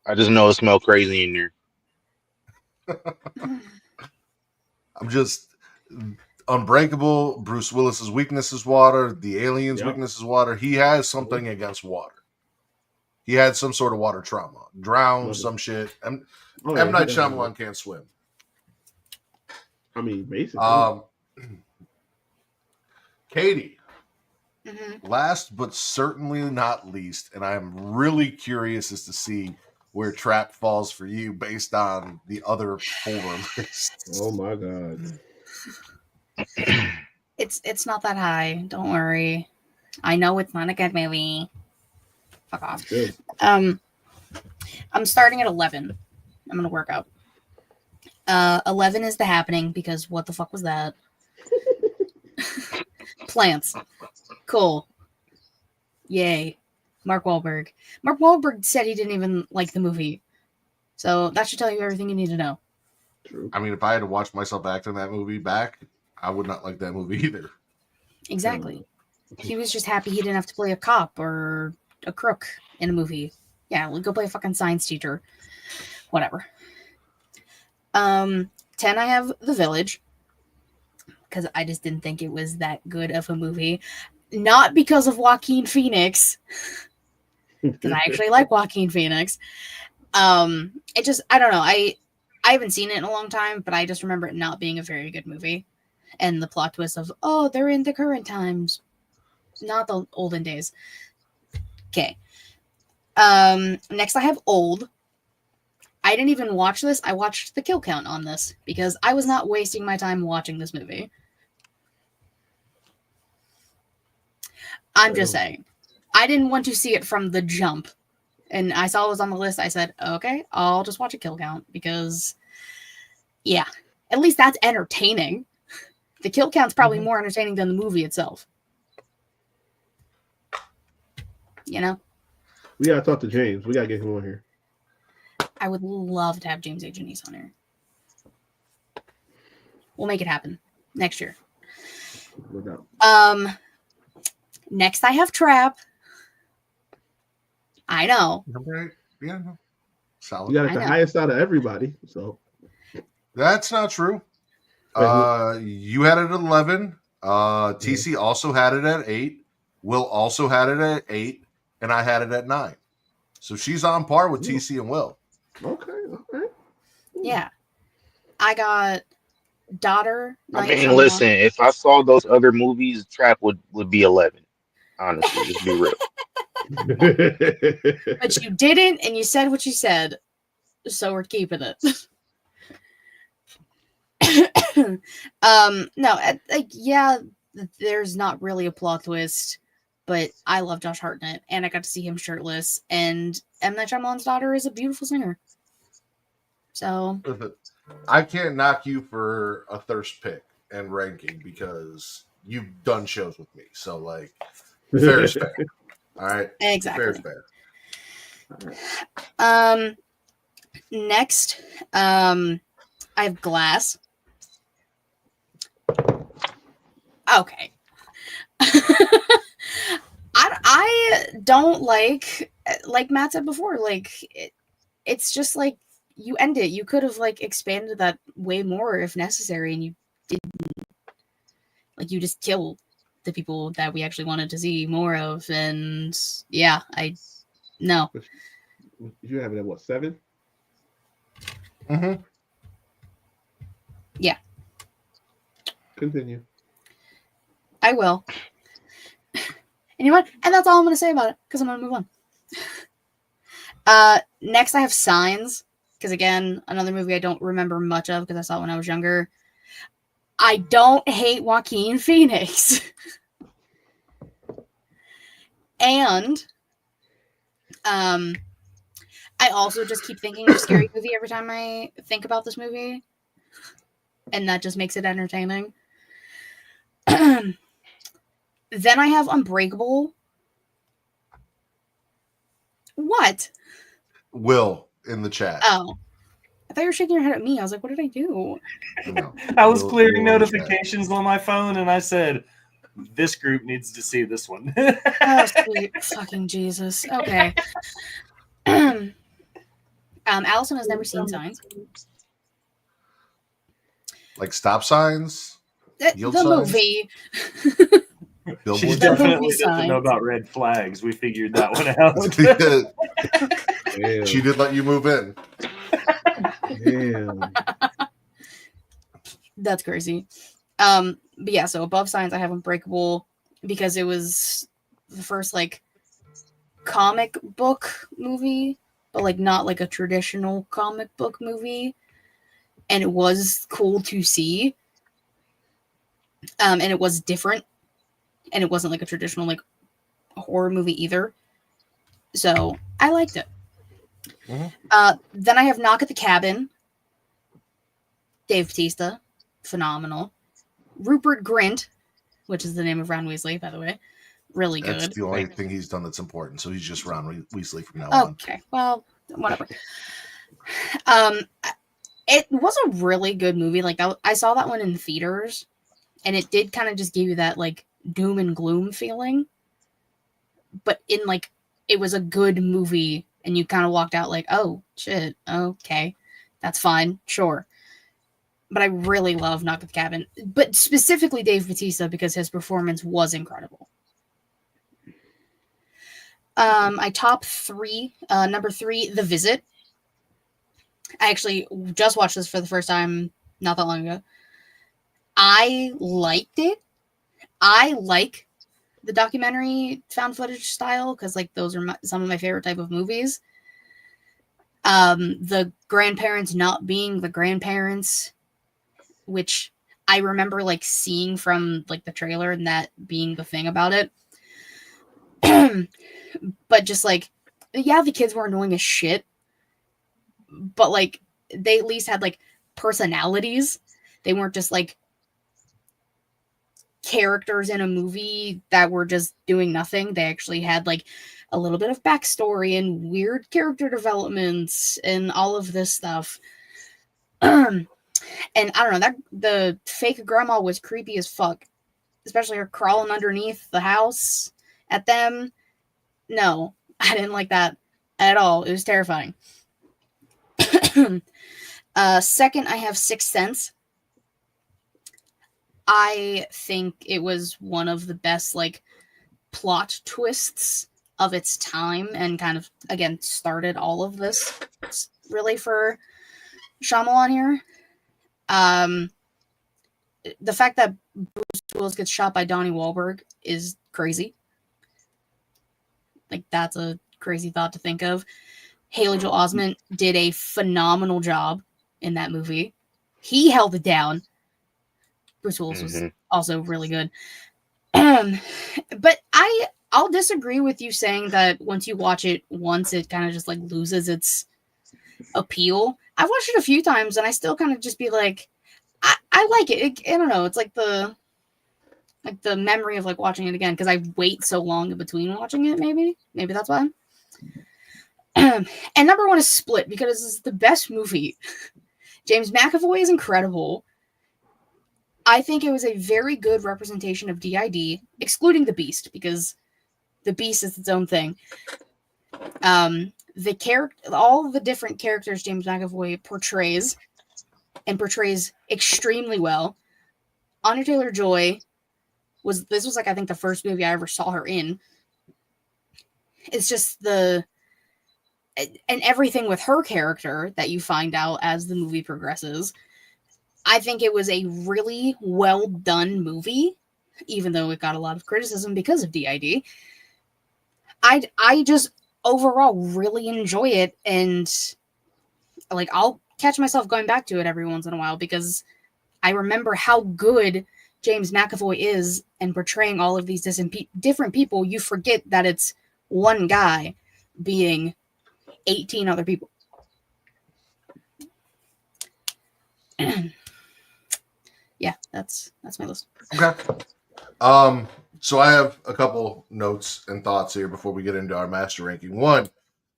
I just know it smells crazy in there. I'm just Unbreakable. Bruce Willis's weakness is water. The alien's weakness is water. He has something against water. He had some sort of water trauma, drowned, some shit. M Night Shyamalan can't swim. I mean, basically. Katie, last but certainly not least, and I am really curious as to see where Trap falls for you based on the other 4 lists. Oh my god. It's not that high. Don't worry. I know it's not a good movie. Fuck off. Good. I'm starting at 11. I'm gonna work out. 11 is The Happening because what the fuck was that? Plants. Cool. Yay. Mark Wahlberg. Mark Wahlberg said he didn't even like the movie. So that should tell you everything you need to know. True. I mean, if I had to watch myself act in that movie back, I would not like that movie either. Exactly. He was just happy he didn't have to play a cop or a crook in a movie. Yeah, we'll go play a fucking science teacher. Whatever. 10, I have The Village. Because I just didn't think it was that good of a movie. Not because of Joaquin Phoenix. Because I actually like Joaquin Phoenix. It just, I don't know. I haven't seen it in a long time, but I just remember it not being a very good movie. And the plot twist of, oh, they're in the current times. Not the olden days. Okay. Next I have Old. I didn't even watch this. I watched the kill count on this because I was not wasting my time watching this movie. I'm just saying. I didn't want to see it from the jump. And I saw it was on the list. I said, okay, I'll just watch a kill count because, yeah, at least that's entertaining. The kill count's probably more entertaining than the movie itself. You know? We gotta talk to James. We gotta get him on here. I would love to have James A. Janice on here. We'll make it happen next year. No doubt. Next I have Trap. I know. Yeah, no. Solid. You got it the highest out of everybody, so that's not true. You had it at 11. TC also had it at 8. Will also had it at 8, and I had it at 9. So she's on par with TC and Will. Okay. Yeah. I got Daughter. I mean, listen, if I saw those other movies, Trap would be 11. Honestly, just be real. But you didn't, and you said what you said. So we're keeping it. No, yeah, there's not really a plot twist, but I love Josh Hartnett, and I got to see him shirtless, and M Night Shyamalan's daughter is a beautiful singer. So I can't knock you for a thirst pick and ranking because you've done shows with me. So like, fair is fair. All right, exactly. Fair is fair. Next, I have Glass. Okay. I don't like Matt said before, like it's just like you end it. You could have like expanded that way more if necessary, and you didn't. Like you just killed the people that we actually wanted to see more of, and yeah, no. You have it at what, 7? Mm-hmm. Yeah. Continue. I will. And you know what? And that's all I'm going to say about it, because I'm going to move on. Next, I have Signs, because again, another movie I don't remember much of because I saw it when I was younger. I don't hate Joaquin Phoenix. And I also just keep thinking of Scary Movie every time I think about this movie. And that just makes it entertaining. Then I have Unbreakable. What? Will in the chat. Oh. I thought you were shaking your head at me. I was like, what did I do? No. I was Will clearing in the chat. notifications on my phone, and I said, "This group needs to see this one." Oh, sweet fucking Jesus. Okay. Allison has never seen Signs. Like stop signs? The Yield signs? movie. Billboard She The signs? definitely movie doesn't know signs. about red flags. We figured that one out. Damn. She did let you move in. Damn. That's crazy. But yeah, so above Signs, I have Unbreakable because it was the first like comic book movie, but like not like a traditional comic book movie, and it was cool to see. And it was different, and it wasn't like a traditional like horror movie either. So I liked it. Mhm. Then I have Knock at the Cabin. Dave Bautista, phenomenal. Rupert Grint, which is the name of Ron Weasley, by the way, really That's good. the only thing he's done that's important. So he's just Ron Weasley from now on. Okay, well, whatever. It was a really good movie. Like I saw that one in theaters, and it did kind of just give you that like doom and gloom feeling. But in like, it was a good movie, and you kind of walked out like, oh shit, okay, that's fine, sure. But I really love Knock at the Cabin, but specifically Dave Bautista because his performance was incredible. I top 3. Number 3, The Visit. I actually just watched this for the first time not that long ago. I liked it. I like the documentary found footage style because like those are some of my favorite type of movies. The grandparents not being the grandparents, which I remember like seeing from like the trailer and that being the thing about it. But just like, yeah, the kids were annoying as shit, but like they at least had like personalities. They weren't just like characters in a movie that were just doing nothing. They actually had like a little bit of backstory and weird character developments and all of this stuff. And I don't know, that the fake grandma was creepy as fuck, especially her crawling underneath the house at them. No, I didn't like that at all. It was terrifying. Second, I have Sixth Sense. I think it was one of the best like plot twists of its time, and kind of again started all of this really for Shyamalan here. The fact that Bruce Willis gets shot by Donnie Wahlberg is crazy. Like, that's a crazy thought to think of. Haley Joel Osment did a phenomenal job in that movie. He held it down. Bruce Willis was also really good. But I'll disagree with you saying that once you watch it once, it kind of just like loses its appeal. I've watched it a few times and I still kind of just be like, I like it. I don't know. It's like the memory of like watching it again because I wait so long in between watching it. Maybe that's why. And number 1 is Split because it's the best movie. James McAvoy is incredible. I think it was a very good representation of DID, excluding the Beast because the Beast is its own thing. all the different characters James McAvoy portrays extremely well. Anya Taylor-Joy was like, I think, the first movie I ever saw her in. It's just and everything with her character that you find out as the movie progresses. I think it was a really well done movie, even though it got a lot of criticism because of DID. I just overall really enjoy it, and like I'll catch myself going back to it every once in a while because I remember how good James McAvoy is and portraying all of these different people. You forget that it's one guy being 18 other people. Yeah, that's my list. Okay. So I have a couple notes and thoughts here before we get into our master ranking. One,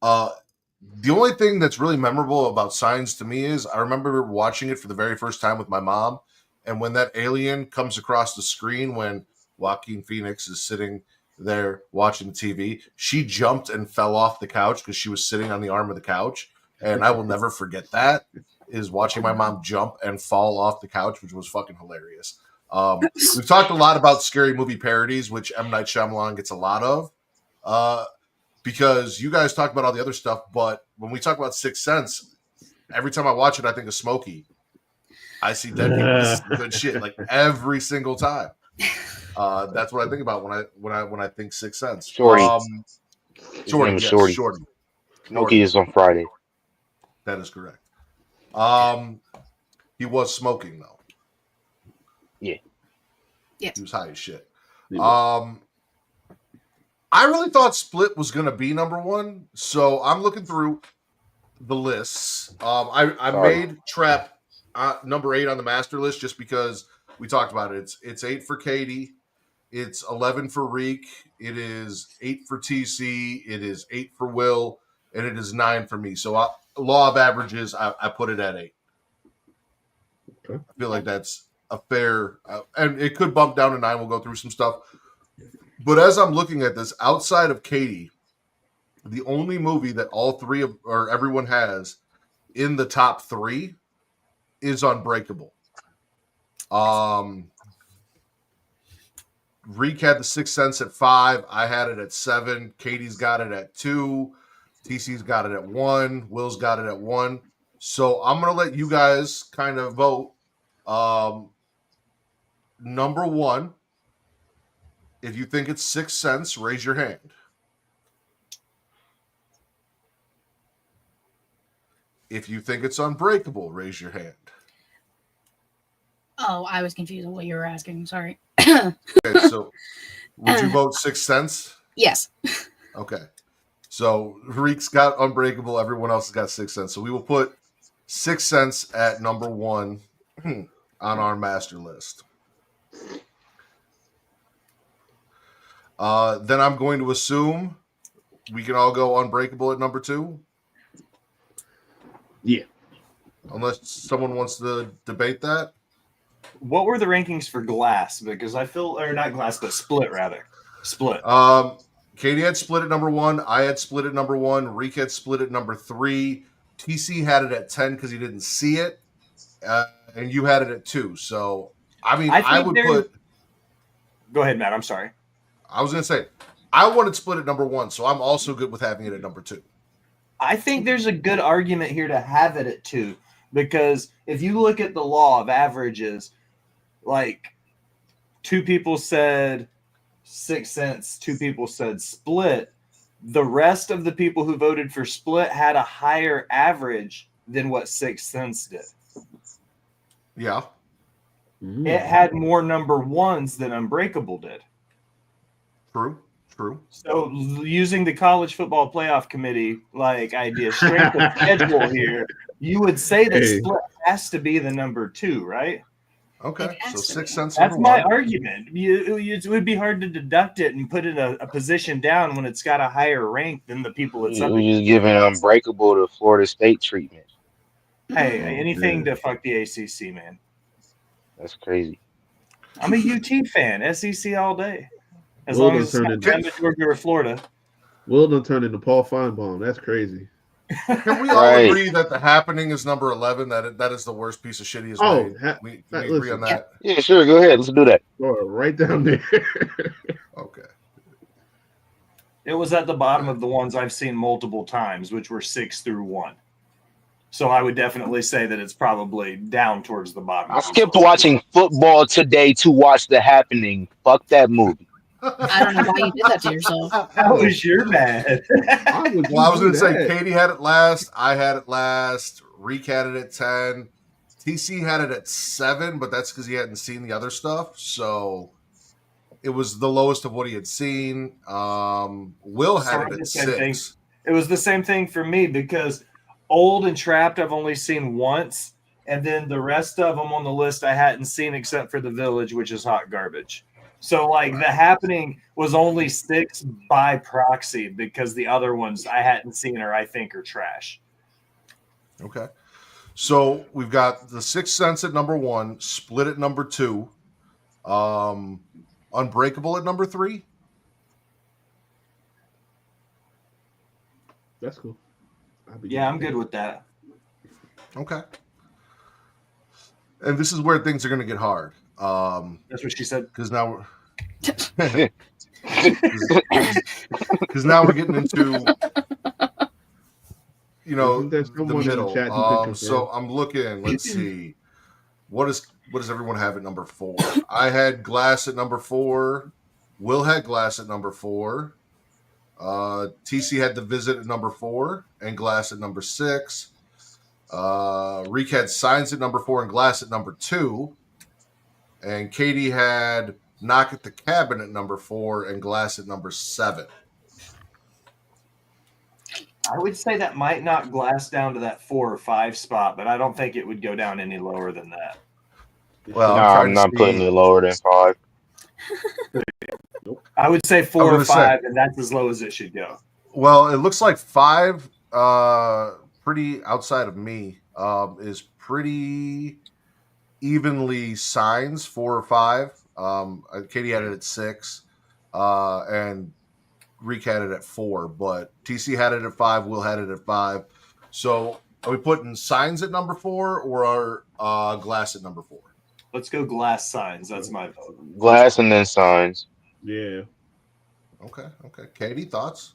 the only thing that's really memorable about Signs to me is I remember watching it for the very first time with my mom, and when that alien comes across the screen when Joaquin Phoenix is sitting there watching the TV, she jumped and fell off the couch because she was sitting on the arm of the couch, and I will never forget that, is watching my mom jump and fall off the couch, which was fucking hilarious. We've talked a lot about scary movie parodies, which M. Night Shyamalan gets a lot of, because you guys talk about all the other stuff, but when we talk about Sixth Sense, every time I watch it, I think of Smokey. I see dead people. This is good shit, like every single time. That's what I think about when I think Sixth Sense. Shorty. Shorty, yes, Shorty. Smokey is on Friday. That is correct. He was smoking though. Yeah. Yeah. He was high as shit. I really thought Split was gonna be number one, so I'm looking through the lists. I made Trap number 8 on the master list just because we talked about it. It's 8 for Katie, it's 11 for Riq, it is 8 for TC, it is 8 for Will, and it is 9 for me. So law of averages, I put it at 8. Okay. I feel like that's a fair, and it could bump down to 9. We'll go through some stuff. But as I'm looking at this, outside of Katie, the only movie that everyone has in the top 3 is Unbreakable. Riq had The Sixth Sense at 5. I had it at 7. Katie's got it at 2. TC's got it at 1. Will's got it at 1. So I'm going to let you guys kind of vote. Number 1, if you think it's Sixth Sense, raise your hand. If you think it's Unbreakable, raise your hand. Oh, I was confused on what you were asking. Sorry. Okay, so would you vote Sixth Sense? Yes. Okay. So Riq's got Unbreakable. Everyone else has got Sixth Sense. So we will put Sixth Sense at number 1 on our master list. Then I'm going to assume we can all go Unbreakable at number 2. Yeah. Unless someone wants to debate that. What were the rankings for Glass? Because I feel, or not Glass, but Split rather. Split. Katie had Split at number 1. I had Split at number 1. Riq had Split at number 3. TC had it at 10 because he didn't see it, and you had it at 2. So I mean, I would put. Go ahead, Matt. I'm sorry. I was going to say I wanted Split at number 1, so I'm also good with having it at number 2. I think there's a good argument here to have it at 2 because if you look at the law of averages, like 2 people said Sixth Sense, 2 people said Split. The rest of the people who voted for Split had a higher average than what Sixth Sense did. Yeah. It had more number 1s than Unbreakable did. True. So using the college football playoff committee idea, strength of schedule here, you would say that Split has to be the number 2, right? Okay, so Sixth Sense. That's my argument. It would be hard to deduct it and put it a position down when it's got a higher rank than the people it's up We're just giving Unbreakable the Florida State treatment. Hey, anything to fuck the ACC, man. That's crazy. I'm a UT fan, SEC all day. As long as it's not Georgia or Florida. Will done turned into Paul Feinbaum. That's crazy. Can we all Right. agree that The Happening is number 11? That is the worst piece of shit he has made. Can we agree listen. on that? Yeah, sure. Go ahead. Let's do that. Throw it right down there. Okay. It was at the bottom of the ones I've seen multiple times, which were 6 through 1. So I would definitely say that it's probably down towards the bottom. I of this skipped list. watching football today to watch The Happening. Fuck that movie. I don't know why you did that to yourself. How was your bad? Why would you Well, I was do going to say that? Katie had it last. I had it last. Riq had it at 10. TC had it at 7, but that's because he hadn't seen the other stuff. So it was the lowest of what he had seen. Will had Sort it of at the same thing. 6. It was the same thing for me because Old and Trapped I've only seen once, and then the rest of them on the list I hadn't seen except for The Village, which is hot garbage. So like The Happening was only 6 by proxy because the other ones I hadn't seen or I think are trash. Okay. So we've got The Sixth Sense at number 1, Split at number 2, Unbreakable at number 3. That's cool. Yeah, I'm good with that. Okay. And this is where things are going to get hard. That's what she said. Because now we're because now we're getting into Isn't there the someone in the middle. chat who can confirm? So I'm looking. Let's see. What does everyone have at number 4? I had Glass at number 4. Will had Glass at number 4. TC had The Visit at number 4 and Glass at number 6. Riq had Signs at number 4 and Glass at number 2. And Katie had Knock at the Cabin at number 4 and Glass at number 7. I would say that might knock Glass down to that 4 or 5 spot, but I don't think it would go down any lower than that. Well, No, I'm not putting it lower than 5. I would say 4 or 5, and that's as low as it should go. Well, it looks like 5, pretty outside of me, is pretty evenly Signs, 4 or 5. Katie had it at 6, and Riq had it at 4, but TC had it at 5. Will had it at 5. So, are we putting Signs at number 4 or our Glass at number 4? Let's go Glass, Signs. That's my vote. Glass and then Signs. Yeah. Okay. Katie, thoughts?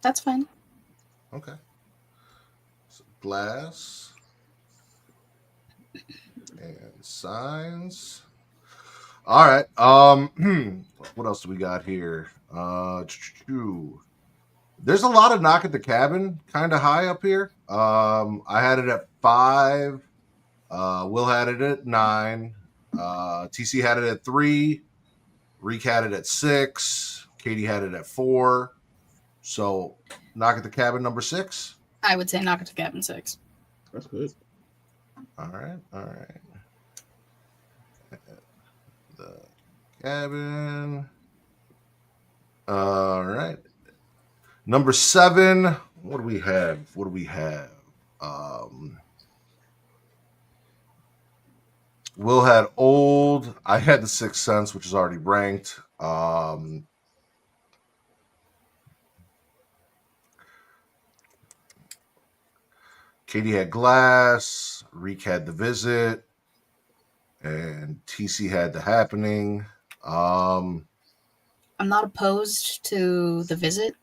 That's fine. Okay. So Glass and Signs. All right. What else do we got here? There's a lot of Knock at the Cabin kind of high up here. I had it at 5. Will had it at 9. TC had it at 3. Riq had it at 6. Katie had it at 4. So, Knock at the Cabin number 6. I would say Knock at the Cabin 6. That's good. All right. The Cabin. All right. Number 7. What do we have? Will had Old. I had The Sixth Sense, which is already ranked. Katie had Glass. Riq had The Visit. And TC had The Happening. I'm not opposed to The Visit.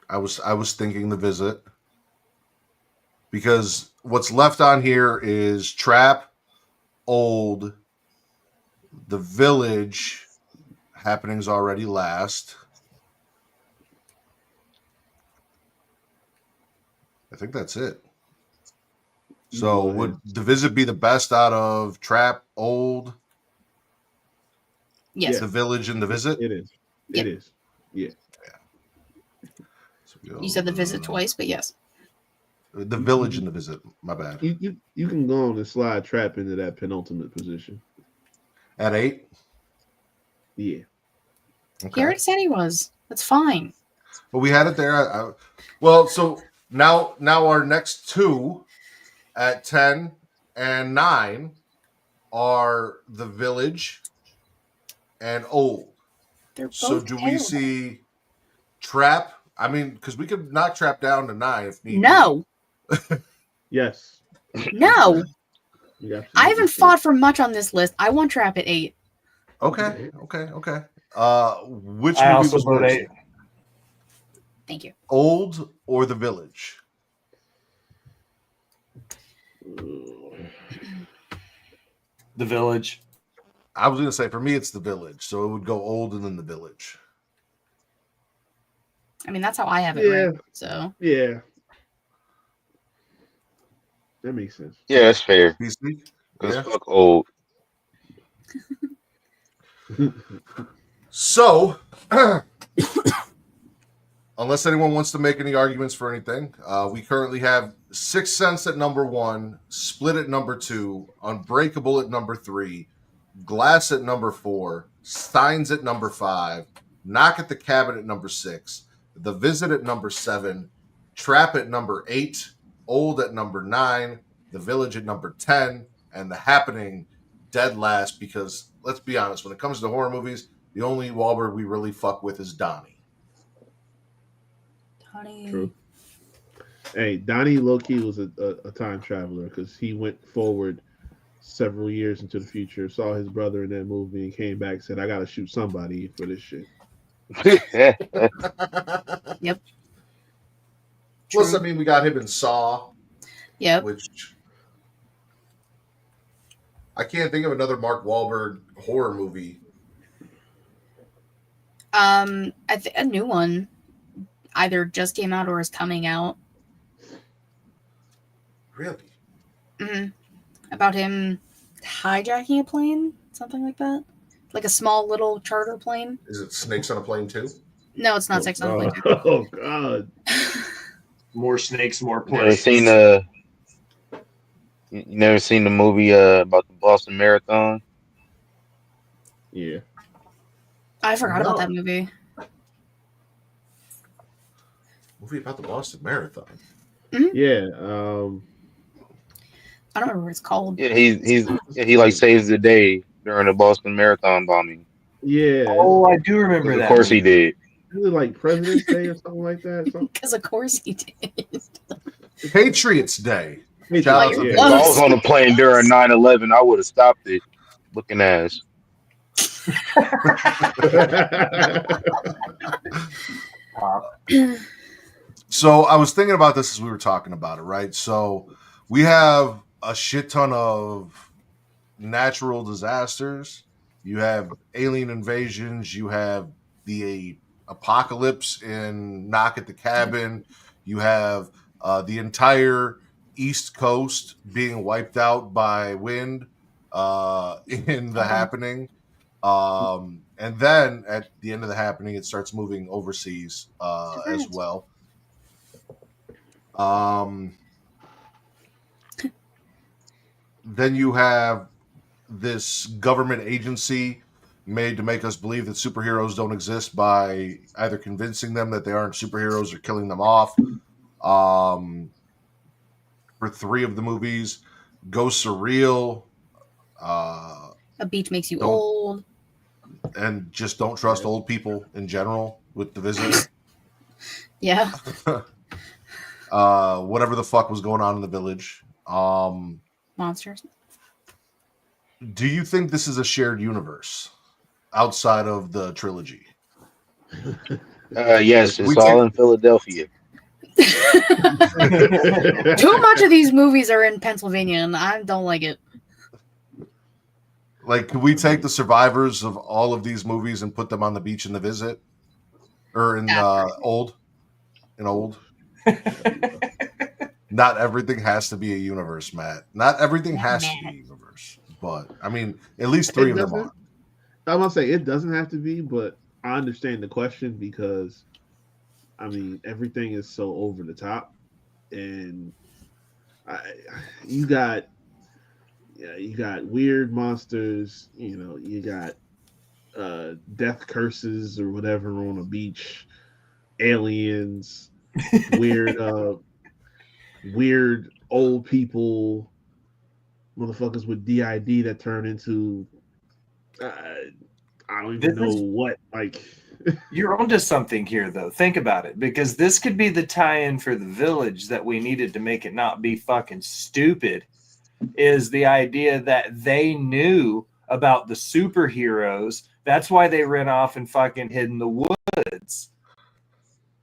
I was thinking The Visit. Because what's left on here is Trap, Old, The Village, Happening's already last. I think that's it. So would The Visit be the best out of Trap, Old, Yes. The Village, and The Visit? It is. Yep. It is. Yeah. So You said The Visit twice, but yes. The Village and The Visit. My bad. You can go on and slide Trap into that penultimate position. At 8? Yeah. He already said he was. That's fine. But we had it there. Well, so now our next 2 at 10 and 9 are The Village and Old. They're both So do we terrible. see Trap I mean, because we could knock Trap down to 9 if need. No, Yes. no. You I haven't absolutely fought for much on this list. I want Trap at 8. Okay. Which I movie also was vote worse? 8. Thank you. Old or The Village? should. The Village. I was gonna say for me it's The Village, so it would go Old and then The Village. I mean, that's how I have it Yeah. ranked. So Yeah. That makes sense. Yeah, that's fair. PC? Because Yeah. fuck old. So, unless anyone wants to make any arguments for anything, we currently have Sixth Sense at number 1, Split at number 2, Unbreakable at number 3, Glass at number 4, Signs at number 5, Knock at the Cabin at number 6, The Visit at number 7, Trap at number 8, Old at number 9, The Village at number 10, and The Happening dead last because, let's be honest, when it comes to horror movies, the only Wahlberg we really fuck with is Donnie. True. Hey, Donnie low-key was a time traveler because he went forward several years into the future, saw his brother in that movie, and came back and said, I got to shoot somebody for this shit. Yep. Plus, True. I mean, we got him in Saw, Yep. which I can't think of another Mark Wahlberg horror movie. A new one either just came out or is coming out. Really? About him hijacking a plane, something like that. Like a small little charter plane. Is it Snakes on a Plane too? No, it's not Sex on a Plane. Oh, God. More snakes, more You never planes. seen you never seen the movie about the Boston Marathon? Yeah. I forgot about No. that movie. Movie about the Boston Marathon. Yeah. I don't remember what it's called. Yeah, he like saves the day during the Boston Marathon bombing. Yeah. Oh, I do remember Of that. course he movie. did. Is it like President's Day or something like that? Because of course he did. Patriots Day. Hey, Shout out Oh, to you're If the I close. was on the plane during 9/11, I would have stopped it. Looking ass. So I was thinking about this as we were talking about it, right? So we have a shit ton of natural disasters. You have alien invasions. You have the apocalypse in Knock at the Cabin. You have the entire East Coast being wiped out by wind in The Happening. And then at the end of The Happening, it starts moving overseas as well. Then you have this government agency made to make us believe that superheroes don't exist by either convincing them that they aren't superheroes or killing them off. For 3 of the movies, Go Surreal, A beach makes you Don't- old. and just don't trust old people in general with The Visit. Yeah. Whatever the fuck was going on in The Village. Monsters. Do you think this is a shared universe outside of the trilogy? Yes, We it's all take- in Philadelphia. Too much of these movies are in Pennsylvania, and I don't like it. Like, could we take the survivors of all of these movies and put them on the beach in The Visit? Or in Old? In Old? Not everything has to be a universe, Matt. Not everything has to be a universe. But, I mean, at least 3 of them are. I'm gonna say it doesn't have to be, but I understand the question because, I mean, everything is so over the top, and you got weird monsters. You know, you got death curses or whatever on a beach, aliens, weird old people, motherfuckers with DID that turn into I don't even know what. Like, You're onto something here, though. Think about it, because this could be the tie-in for the village that we needed to make it not be fucking stupid. Is the idea that they knew about the superheroes? That's why they ran off and fucking hid in the woods.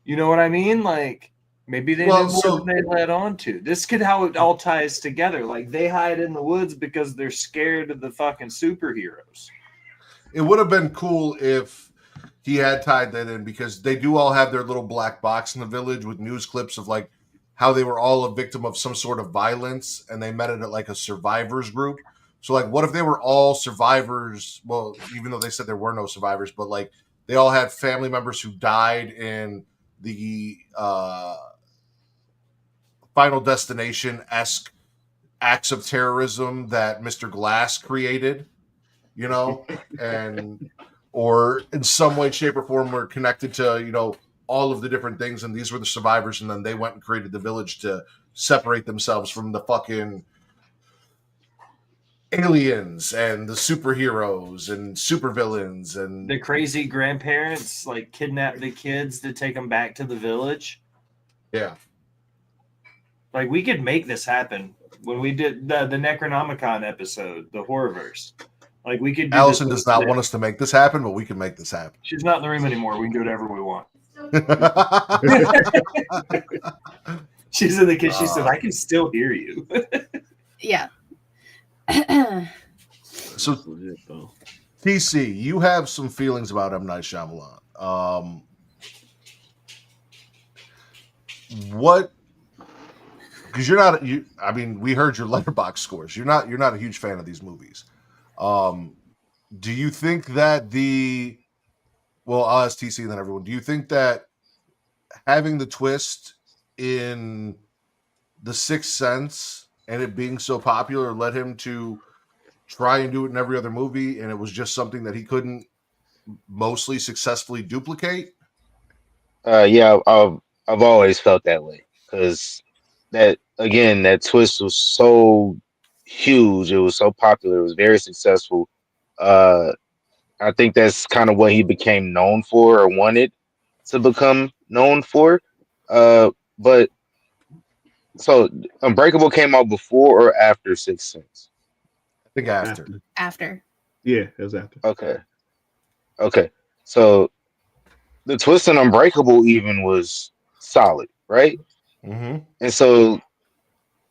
You know what I mean? Like maybe they knew more than they led on to. This could how it all ties together. Like they hide in the woods because they're scared of the fucking superheroes. It would have been cool if he had tied that in, because they do all have their little black box in the village with news clips of like how they were all a victim of some sort of violence and they met it at like a survivors group. So like what if they were all survivors? Well, even though they said there were no survivors, but like they all had family members who died in the Final Destination-esque acts of terrorism that Mr. Glass created, you know, and or in some way, shape, or form were connected to, you know, all of the different things, and these were the survivors, and then they went and created the village to separate themselves from the fucking aliens and the superheroes and supervillains and the crazy grandparents like kidnap the kids to take them back to the village. Yeah. Like we could make this happen when we did the Necronomicon episode, the Horrorverse. Like we could do Allison does not want us to make this happen, but we can make this happen. She's not in the room anymore. We can do whatever we want. She's in the kitchen. She said, I can still hear you. Yeah. So, TC, you have some feelings about M Night Shyamalan. What? Because you're not. I mean, we heard your letterbox scores. You're not a huge fan of these movies. Do you think that I'll ask TC and then everyone. Do you think that having the twist in The Sixth Sense and it being so popular led him to try and do it in every other movie, and it was just something that he couldn't mostly successfully duplicate? Yeah, I've always felt that way because that twist was so huge. It was so popular. It was very successful. I think that's kind of what he became known for or wanted to become known for. But so Unbreakable came out before or after Sixth Sense? I think after. After. Yeah, it was after. Okay. So the twist in Unbreakable even was solid, right? Mm-hmm. And so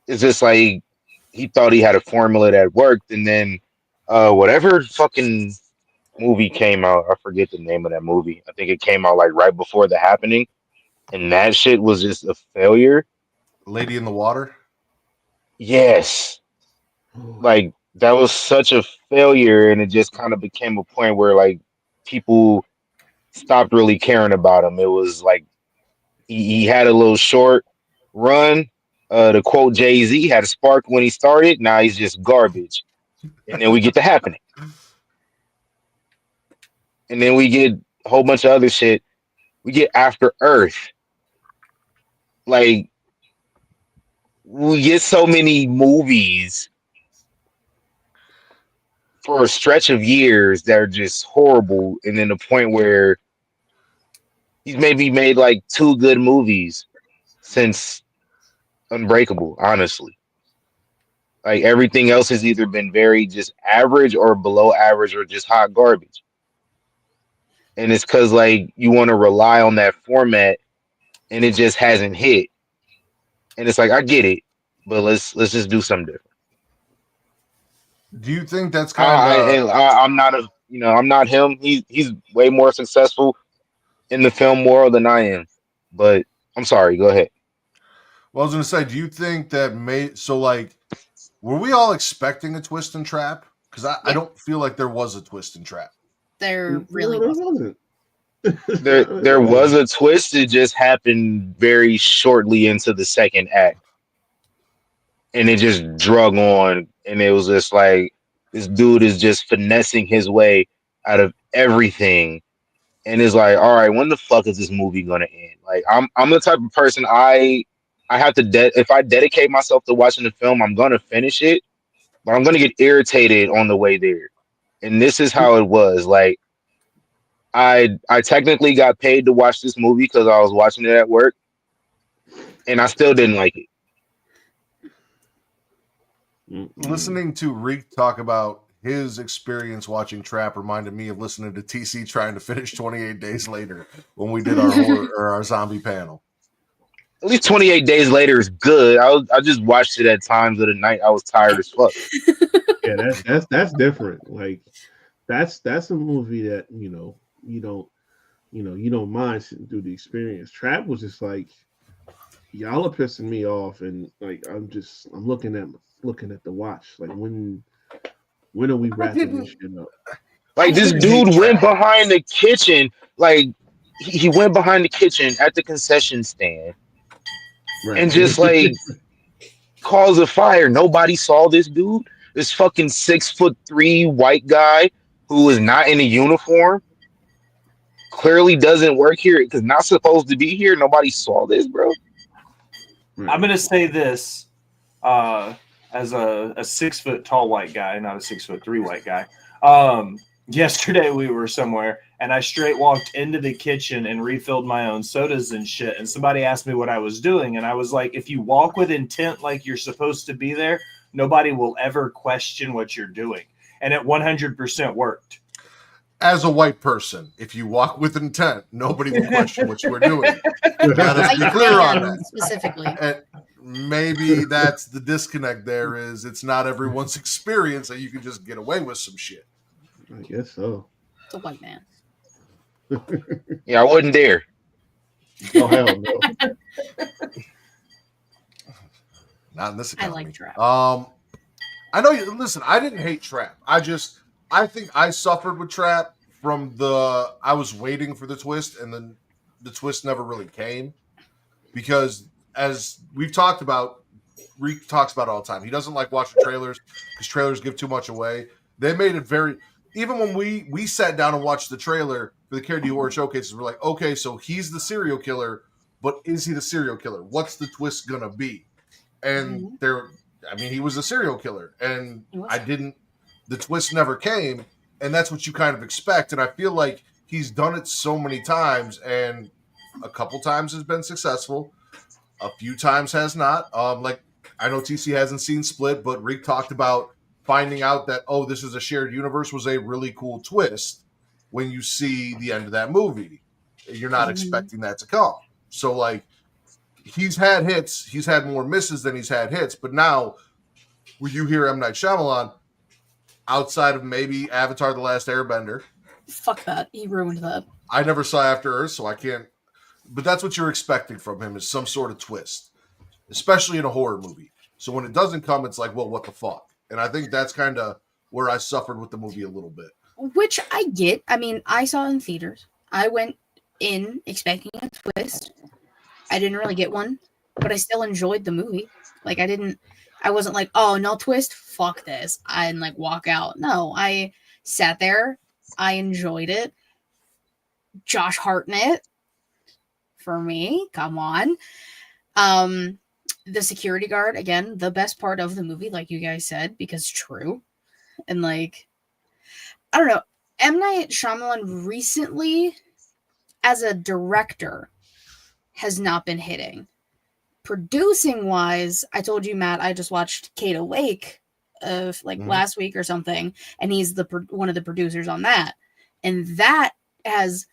it's just like he thought he had a formula that worked, and then whatever fucking movie came out, I forget the name of that movie. I think it came out like right before The Happening, and that shit was just a failure. Lady in the Water? Yes. Like that was such a failure, and it just kind of became a point where like people stopped really caring about him. It was like he had a little short run. To quote Jay-Z, had a spark when he started. Now he's just garbage. And then we get The Happening. And then we get a whole bunch of other shit. We get After Earth. Like, we get so many movies for a stretch of years that are just horrible. And then the point where he's maybe made like 2 good movies since Unbreakable, honestly. Like everything else has either been very just average or below average or just hot garbage. And it's because like you want to rely on that format and it just hasn't hit. And it's like I get it, but let's just do something different. Do you think that's kind of? I'm not I'm not him. He's way more successful in the film world than I am. But I'm sorry. Go ahead. Well, I was going to say, do you think that were we all expecting a twist and trap? Because I don't feel like there was a twist and trap. There really wasn't. There was a twist. It just happened very shortly into the second act. And it just drug on. And it was just like, this dude is just finessing his way out of everything. And it's like, all right, when the fuck is this movie going to end? Like, I'm the type of person I have to if I dedicate myself to watching the film, I'm gonna finish it, but I'm gonna get irritated on the way there. And this is how it was. Like I technically got paid to watch this movie because I was watching it at work, and I still didn't like it. Listening to Riq talk about his experience watching Trap reminded me of listening to TC trying to finish 28 Days Later when we did our horror or our zombie panel. At least 28 Days Later is good. I just watched it at times of the night I was tired as fuck. Yeah, that's different. Like that's a movie that you don't mind sitting through the experience. Trap was just like y'all are pissing me off, and like I'm looking at the watch. Like when are we wrapping this shit up? Like this dude went behind the kitchen, like he went behind the kitchen at the concession stand Right. and just like caused a fire. Nobody saw this dude. This fucking 6'3" white guy who is not in a uniform clearly doesn't work here because not supposed to be here. Nobody saw this, bro. Right. I'm gonna say this as a 6 foot tall white guy, not a 6'3" white guy. Yesterday we were somewhere and I straight walked into the kitchen and refilled my own sodas and shit. And somebody asked me what I was doing, and I was like, if you walk with intent like you're supposed to be there, nobody will ever question what you're doing. And it 100% worked. As a white person, if you walk with intent, nobody will question what you are doing. Let's be clear on that. Specifically. And maybe that's the disconnect there is it's not everyone's experience that you can just get away with some shit. I guess so. It's a white man. Yeah, I wasn't there. Oh hell no. Not in this economy. I like Trap. I know you listen, I didn't hate Trap. I think I suffered with Trap from I was waiting for the twist, and then the twist never really came. Because as we've talked about, Riq talks about it all the time. He doesn't like watching trailers because trailers give too much away. They made it very even when we sat down and watched the trailer for the Carrie Horror Showcases, we're like, okay, so he's the serial killer, but is he the serial killer? What's the twist gonna be? And he was a serial killer, and the twist never came, and that's what you kind of expect. And I feel like he's done it so many times, and a couple times has been successful, a few times has not. Like I know TC hasn't seen Split, but Riq talked about finding out that, oh, this is a shared universe was a really cool twist when you see the end of that movie. You're not expecting that to come. So, like, he's had hits. He's had more misses than he's had hits. But now, when you hear M. Night Shyamalan, outside of maybe Avatar: The Last Airbender. Fuck that. He ruined that. I never saw After Earth, so I can't. But that's what you're expecting from him is some sort of twist, especially in a horror movie. So when it doesn't come, it's like, well, what the fuck? And I think that's kind of where I suffered with the movie a little bit. Which I get. I mean, I saw it in theaters. I went in expecting a twist. I didn't really get one, but I still enjoyed the movie. Like, I wasn't like, oh, no twist? Fuck this. I didn't, like, walk out. No, I sat there. I enjoyed it. Josh Hartnett, for me, come on. The security guard, again, the best part of the movie, like you guys said, because true. And, like, I don't know. M. Night Shyamalan recently, as a director, has not been hitting. Producing wise, I told you, Matt, I just watched Kate Awake last week or something, and he's one of the producers on that. And that has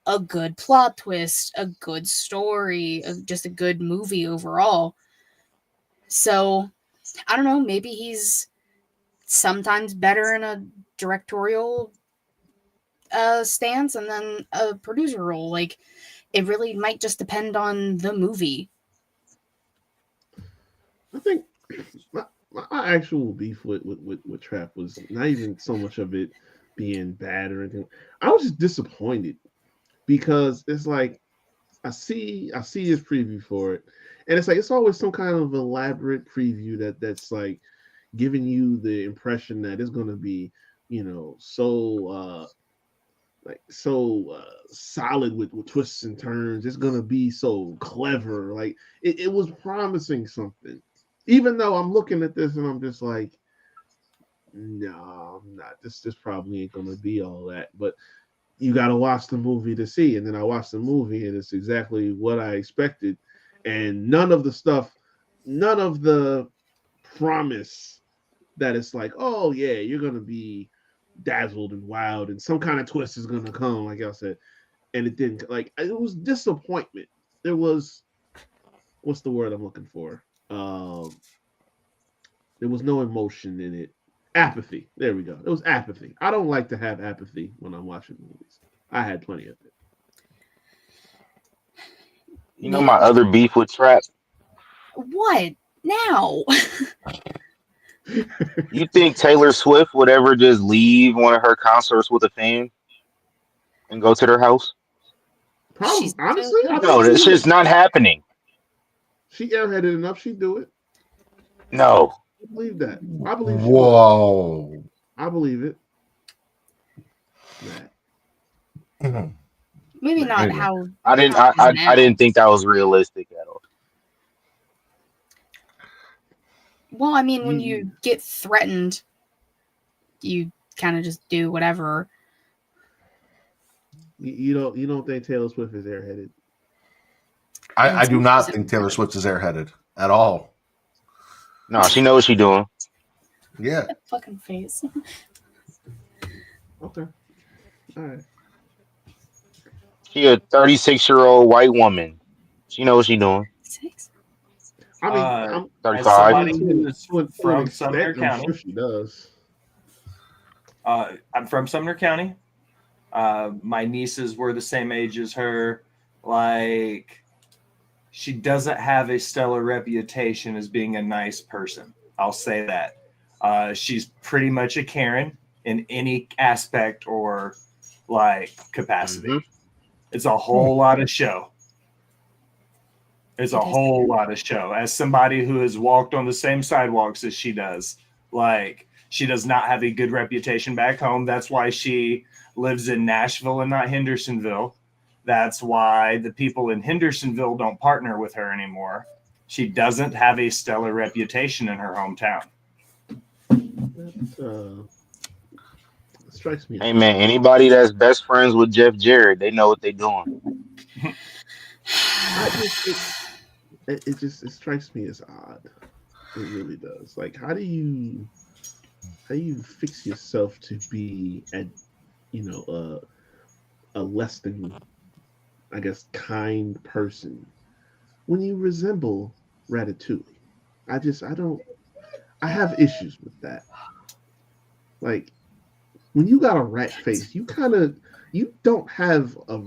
a good plot twist, a good story, just a good movie overall. So, I don't know, maybe he's sometimes better in a directorial stance and then a producer role. Like, it really might just depend on the movie. I think my actual beef with Trap was not even so much of it being bad or anything. I was just disappointed because it's like I see his preview for it, and it's like it's always some kind of elaborate preview that's like giving you the impression that it's going to be, so solid with twists and turns. It's going to be so clever. Like it was promising something. Even though I'm looking at this and I'm just like, no, I'm not. This probably ain't gonna be all that. But you got to watch the movie to see. And then I watched the movie, and it's exactly what I expected. And none of the promise that it's like, oh yeah, you're gonna be dazzled and wild, and some kind of twist is gonna come, like I said. And it didn't. Like, it was disappointment. There was, what's the word I'm looking for? There was no emotion in it. Apathy. There we go. It was apathy. I don't like to have apathy when I'm watching movies. I had plenty of it. You know my other beef with Trap? What now? You think Taylor Swift would ever just leave one of her concerts with a fan and go to their house? Probably, She's honestly, so I good. No, think that's she just would. not happening. She airheaded enough. She'd do it. No. I believe that. I believe she would. Whoa. I believe it. That. Maybe not Anyway. how. I didn't how it is I now. didn't think that was realistic at all. Well, I mean, when you get threatened, you kind of just do whatever. You don't think Taylor Swift is airheaded? I do not think Taylor Swift is airheaded at all. No, she knows what she's doing. Yeah. That fucking face. Okay. All right. She a 36-year-old white woman. She knows what she's doing. 6. I mean, As 35. somebody to who's an from extent, Sumner I'm County, sure she does. I'm from Sumner County. My nieces were the same age as her. Like, she doesn't have a stellar reputation as being a nice person. I'll say that. She's pretty much a Karen in any aspect or like capacity. Mhm. It's a whole lot of show. It's a whole lot of show. As somebody who has walked on the same sidewalks as she does, like, she does not have a good reputation back home. That's why she lives in Nashville and not Hendersonville. That's why the people in Hendersonville don't partner with her anymore. She doesn't have a stellar reputation in her hometown. That strikes me. Hey man, anybody that's best friends with Jeff Jarrett, they know what they're doing. It strikes me as odd. It really does. Like, how do you fix yourself to be a less than, I guess, kind person when you resemble Ratatouille? I have issues with that. Like, when you got a rat face, you don't have a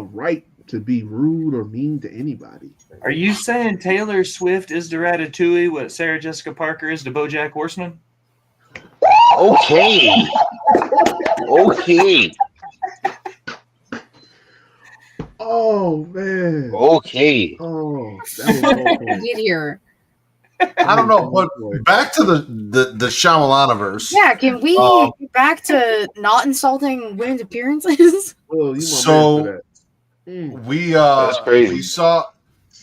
right to be rude or mean to anybody. Are you saying Taylor Swift is to Ratatouille what Sarah Jessica Parker is to BoJack Horseman? Okay. Okay. Oh man. Okay. Oh, that was Get here. I don't know, but back to the Shyamalan-verse. Yeah, can we get back to not insulting women's appearances? Oh, you So- my man for that. That's crazy. We saw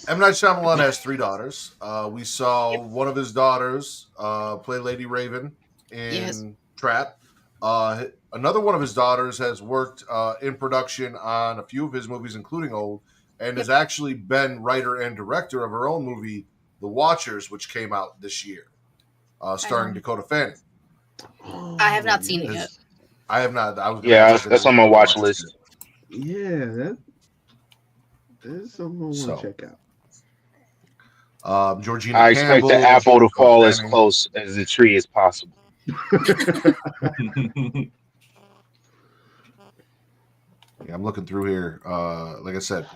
M Night Shyamalan has 3 daughters. We saw one of his daughters play Lady Raven in Trap. Another one of his daughters has worked in production on a few of his movies, including Old, and has actually been writer and director of her own movie, The Watchers, which came out this year, starring Dakota Fanning. I have not seen it yet. I have not. That's on my watch list. Yeah, that is something I want to check out. Georgina I expect Campbell, the apple to fall as Fanning. close as the tree as possible. Yeah, I'm looking through here. Like I said,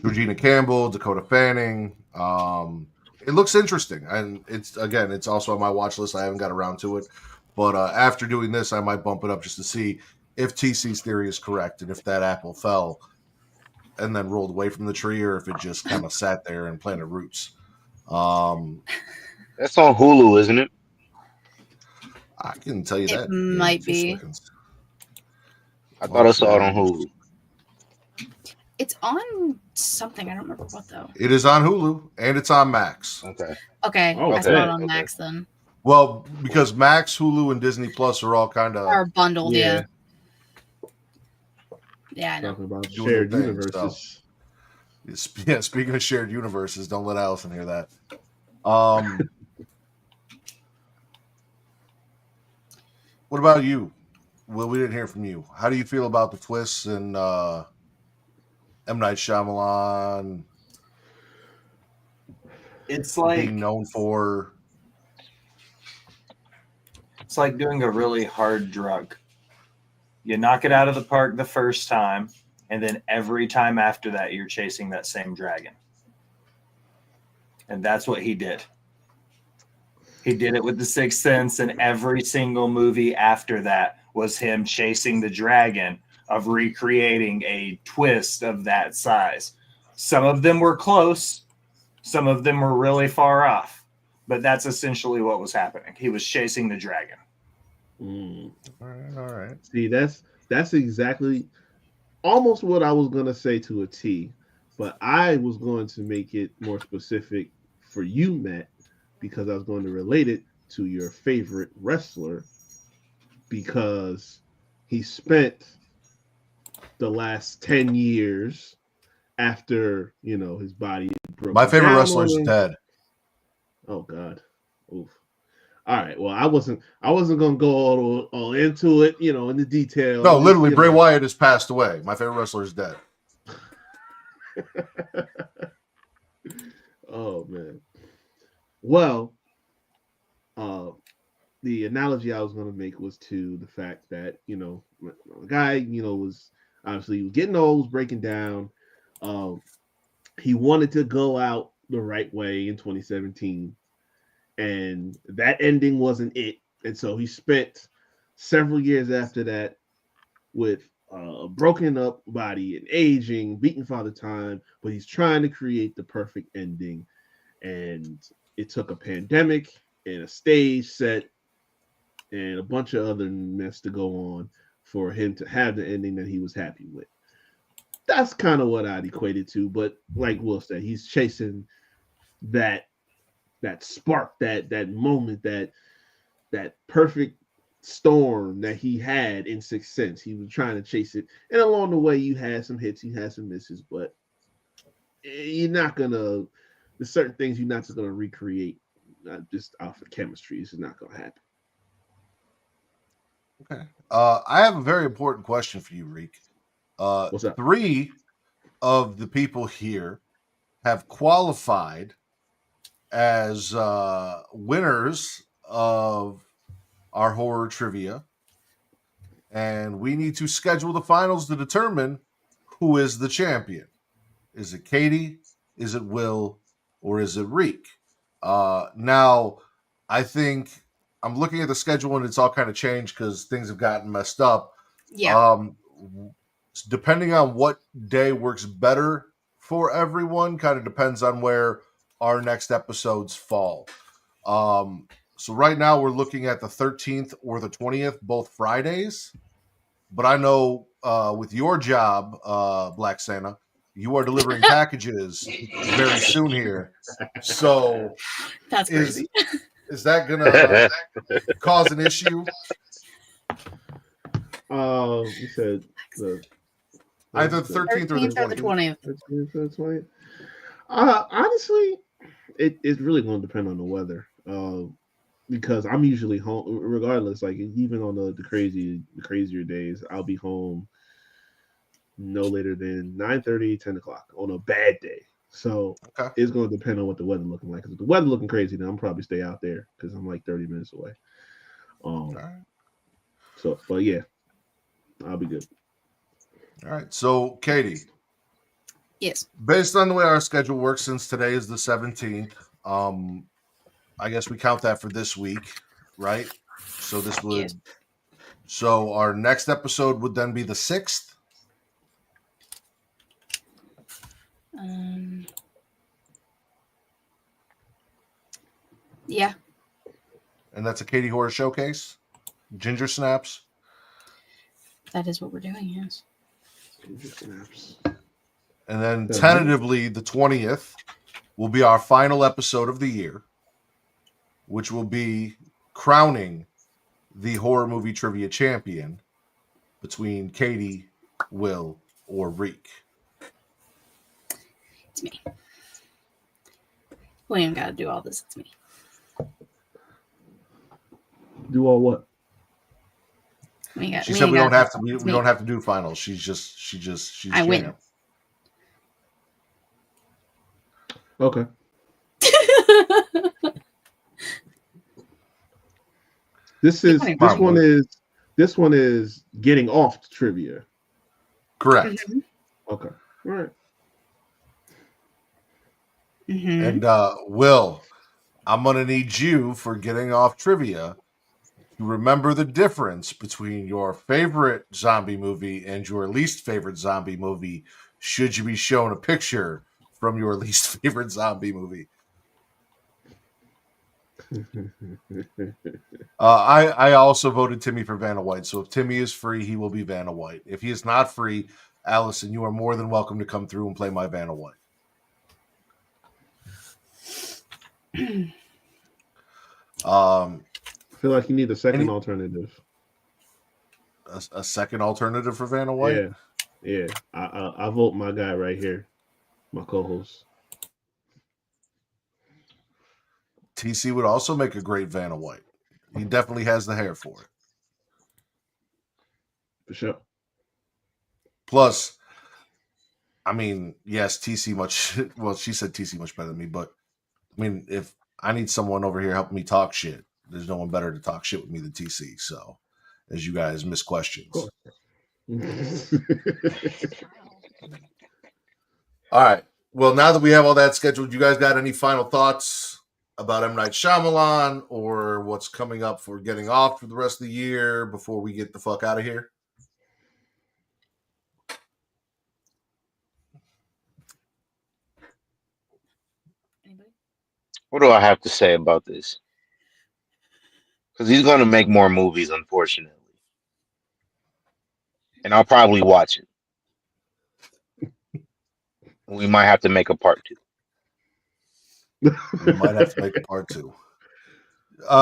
Georgina Campbell, Dakota Fanning. It looks interesting, and it's also on my watch list. I haven't got around to it, but after doing this, I might bump it up just to see if TC's theory is correct and if that apple fell and then rolled away from the tree, or if it just kind of sat there and planted roots. That's on Hulu, isn't it? I can tell you that. It might be. I thought I saw it on Hulu. It's on something. I don't remember what though. It is on Hulu and it's on Max. Okay. Okay, Oh, I saw it okay, on okay. Max then. Well, because Max, Hulu, and Disney Plus are all kind of Or bundled, yeah. Yeah, I know. Talking about Doing their shared thing, universes. Yeah, speaking of shared universes, don't let Allison hear that. What about you? Well, we didn't hear from you. How do you feel about the twists in M Night Shyamalan It's like being known for? it's like doing a really hard drug. You knock it out of the park the first time, and then every time after that, you're chasing that same dragon. And that's what he did. He did it with The Sixth Sense, and every single movie after that was him chasing the dragon of recreating a twist of that size. Some of them were close, some of them were really far off, but that's essentially what was happening. He was chasing the dragon. Mm. All right. See, that's exactly almost what I was gonna say to a T, but I was going to make it more specific for you, Matt, because I was going to relate it to your favorite wrestler because he spent the last 10 years after his body broke My favorite down wrestler's on him. dead. Oh God. Oof. All right. Well, I wasn't gonna go all into it, in the detail. No, literally, Bray Wyatt has passed away. My favorite wrestler is dead. Oh man. Well, the analogy I was going to make was to the fact that the guy was obviously he was getting old, was breaking down. He wanted to go out the right way in 2017, and that ending wasn't it. And so he spent several years after that with a broken up body and aging, beating Father Time, but he's trying to create the perfect ending. And it took a pandemic and a stage set and a bunch of other mess to go on for him to have the ending that he was happy with. That's kind of what I'd equate it to. But like Will said, he's chasing that spark, that moment, that perfect storm that he had in Sixth Sense. He was trying to chase it, and along the way, you had some hits, you had some misses, but you're not gonna. There's certain things you're not just gonna recreate, not just off of chemistry. It's just not gonna happen. Okay. I have a very important question for you, Riq. What's up? 3 of the people here have qualified as winners of our horror trivia, and we need to schedule the finals to determine who is the champion. Is it Katie? Is it Will? Or is it Riq? Now, I think I'm looking at the schedule and it's all kind of changed because things have gotten messed up. Yeah. Depending on what day works better for everyone, kind of depends on where our next episodes fall. So right now we're looking at the 13th or the 20th, both Fridays. But I know with your job, Black Santa, you are delivering packages very soon here. So That's crazy. Is that gonna cause an issue? You said Either the 13th or the 20th. 13th or the 20th. Honestly, it's really going to depend on the weather. Because I'm usually home, regardless. Like even on the crazier days, I'll be home no later than 9:30, 10 o'clock on a bad day. So It's going to depend on what the weather looking like. If the weather looking crazy, then I'm probably stay out there because I'm like 30 minutes away. So, but yeah, I'll be good. All right. So, Katie. Yes. Based on the way our schedule works, since today is the 17th, I guess we count that for this week, right? So this would. Yes. So our next episode would then be the 6th. Yeah. And that's a Katie Horror Showcase. Ginger Snaps. That is what we're doing, yes. Ginger Snaps. And then tentatively the 20th will be our final episode of the year, which will be crowning the horror movie trivia champion between Katie Will, or Reek? It's me. We ain't got to do all this. It's me. Do all what? She said we don't have to. We don't have to do finals. She's. I win. Okay. This one is getting off trivia. Correct. Mm-hmm. Okay. All right. Mm-hmm. And Will, I'm gonna need you for getting off trivia to remember the difference between your favorite zombie movie and your least favorite zombie movie. Should you be shown a picture from your least favorite zombie movie? I also voted Timmy for Vanna White. So if Timmy is free, he will be Vanna White. If he is not free, Allison, you are more than welcome to come through and play my Vanna White. I feel like you need a second alternative. A second alternative for Vanna White? Yeah. I vote my guy right here, my co-host. TC would also make a great Vanna White. He definitely has the hair for it. For sure. Plus, I mean, yes, TC much. Well, she said TC much better than me, but I mean, if I need someone over here helping me talk shit, there's no one better to talk shit with me than TC. So, as you guys miss questions. All right. Well, now that we have all that scheduled, you guys got any final thoughts about M Night Shyamalan or what's coming up for getting off for the rest of the year before we get the fuck out of here? What do I have to say about this? Because he's going to make more movies, unfortunately. And I'll probably watch it. We might have to make a part 2. We might have to make a part 2.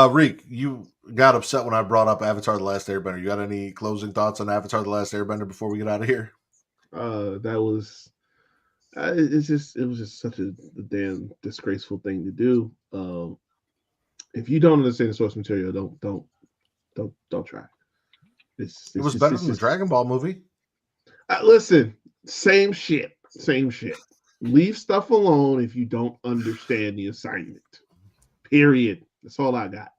Reek, you got upset when I brought up Avatar: The Last Airbender. You got any closing thoughts on Avatar: The Last Airbender before we get out of here? That was it was just such a damn disgraceful thing to do. If you don't understand the source material, don't try. It was better than the Dragon Ball movie. Listen, same shit. Leave stuff alone if you don't understand the assignment. Period. That's all I got.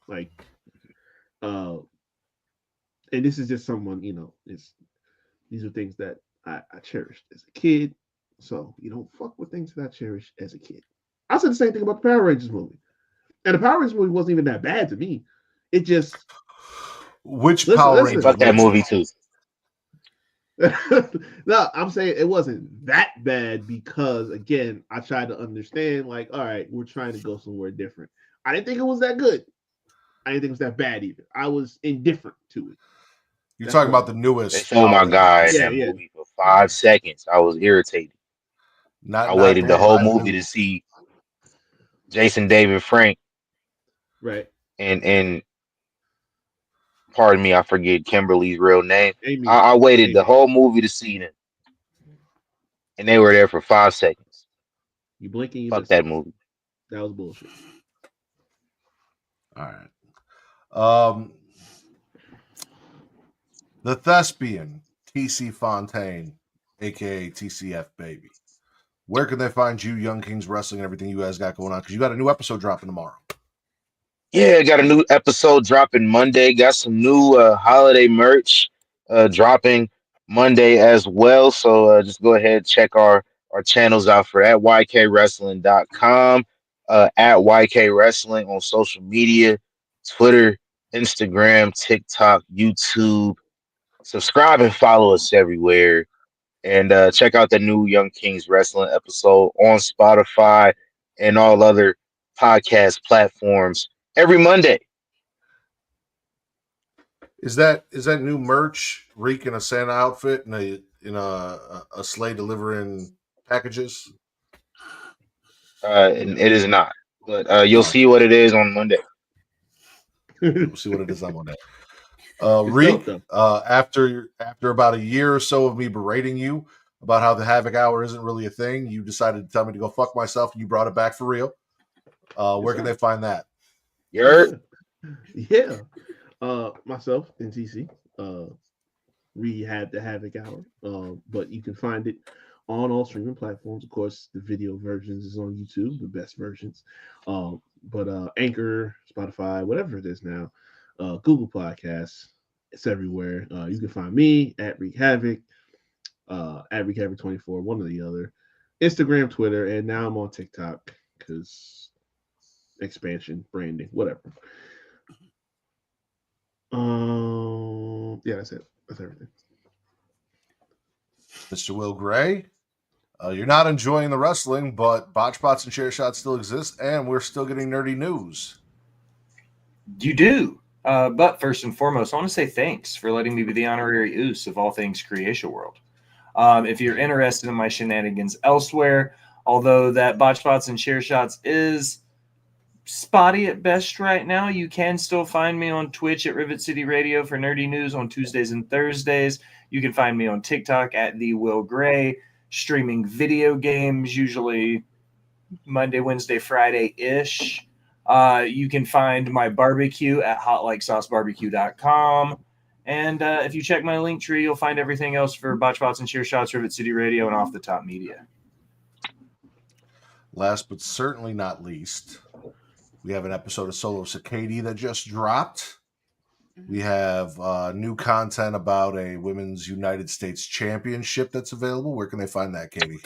Like, and this is just someone, these are things that I cherished as a kid. So you don't fuck with things that I cherished as a kid. I said the same thing about the Power Rangers movie. And the Power Rangers movie wasn't even that bad to me. It just Power Rangers? Fuck that movie too. No, I'm saying it wasn't that bad because again, I tried to understand, like, all right, we're trying to go somewhere different. I didn't think it was that good. I didn't think it was that bad either. I was indifferent to it. You're talking about the newest. They showed my guy in that movie for 5 seconds. I was irritated. I waited the whole movie to see Jason David Frank. Right. And pardon me, I forget Kimberly's real name. I waited the whole movie to see them. And they were there for 5 seconds. You blink and you fuck that movie. That was bullshit. All right. The thespian TC Fontaine, aka TCF Baby. Where can they find you, Young Kings Wrestling, and everything you guys got going on? Because you got a new episode dropping tomorrow. Yeah, got a new episode dropping Monday. Got some new holiday merch dropping Monday as well. So just go ahead and check our channels out for at ykwrestling.com, at YK Wrestling on social media, Twitter, Instagram, TikTok, YouTube. Subscribe and follow us everywhere. And check out the new Young Kings Wrestling episode on Spotify and all other podcast platforms every Monday. Is that new merch Reek in a Santa outfit and a sleigh delivering packages? And it is not, but you'll see what it is on Monday. We'll see what it is on Monday. Riq, though. after about a year or so of me berating you about how the Havoc Hour isn't really a thing, you decided to tell me to go fuck myself, and you brought it back for real. Where can they find that? You're Yeah. Myself and TC. We had the Havoc Hour, but you can find it on all streaming platforms. Of course, the video versions is on YouTube, the best versions. But Anchor, Spotify, whatever it is now, Google Podcasts, it's everywhere. You can find me at Wreak Havoc, at Wreak Havoc 24, one or the other, Instagram, Twitter, and now I'm on TikTok because expansion, branding, whatever. Yeah, that's it. That's everything. Mr. Will Gray, you're not enjoying the wrestling, but botch bots and chair shots still exist, and we're still getting nerdy news. You do. But first and foremost, I want to say thanks for letting me be the honorary oos of all things Creation World. If you're interested in my shenanigans elsewhere, although that botch spots and chair shots is spotty at best right now, you can still find me on Twitch at Rivet City Radio for nerdy news on Tuesdays and Thursdays. You can find me on TikTok at the Will Gray, streaming video games, usually Monday, Wednesday, Friday-ish. You can find my barbecue at hotlikesaucebarbecue.com. And if you check my link tree, you'll find everything else for Botch Bots and Cheer Shots, Rivet City Radio, and Off the Top Media. Last but certainly not least, we have an episode of Solo Cicady that just dropped. We have new content about a Women's United States Championship that's available. Where can they find that, Katie?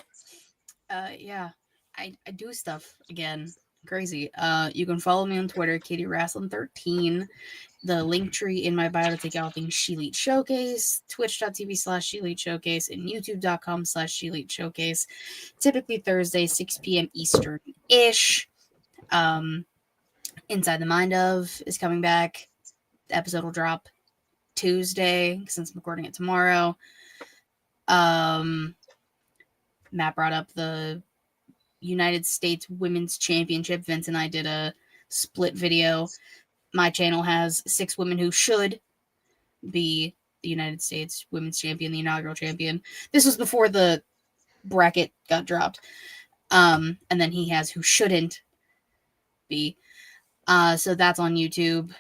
Yeah, I do stuff again. Crazy. You can follow me on Twitter, Katie Wrestling 13. The link tree in my bio to take out things She-Lead Showcase, twitch.tv/She-Lead Showcase, and youtube.com/She-Lead Showcase. Typically Thursday, 6 p.m. Eastern-ish. Inside the Mind of is coming back. The episode will drop Tuesday, since I'm recording it tomorrow. Matt brought up the United States Women's Championship. Vince and I did a split video. My channel has 6 women who should be the United States Women's Champion, the inaugural champion. This was before the bracket got dropped. And then he has who shouldn't be. So that's on YouTube.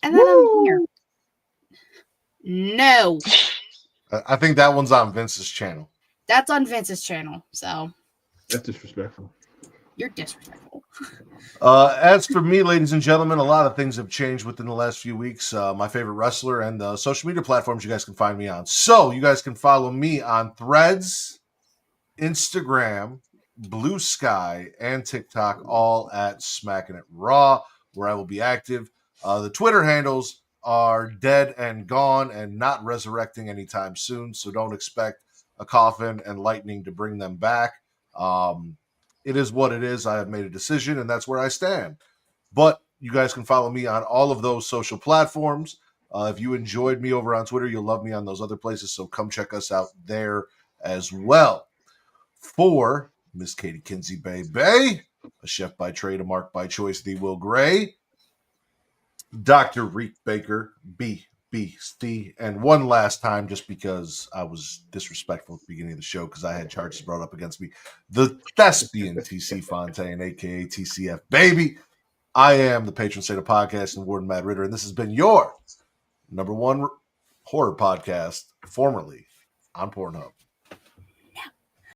And then I'm here. No. I think that one's on Vince's channel. That's on Vince's channel. So That's disrespectful. you're disrespectful. As for me, ladies and gentlemen, a lot of things have changed within the last few weeks. My favorite wrestler and the social media platforms you guys can find me on. So you guys can follow me on Threads, Instagram, Blue Sky, and TikTok, all at Smacking It Raw, where I will be active. The Twitter handles are dead and gone and not resurrecting anytime soon, so don't expect a coffin and lightning to bring them back. It is what it is. I have made a decision, and that's where I stand. But you guys can follow me on all of those social platforms. If you enjoyed me over on Twitter, you'll love me on those other places, so come check us out there as well. For Miss Katie Kinsey Bay, a chef by trade, a mark by choice, the Will Gray, Dr. Reek Baker, BC, and one last time, just because I was disrespectful at the beginning of the show because I had charges brought up against me, the thespian TC Fontaine, aka TCF Baby. I am the patron saint of podcast and Warden Matt Ritter, and this has been your #1 horror podcast, formerly on Pornhub.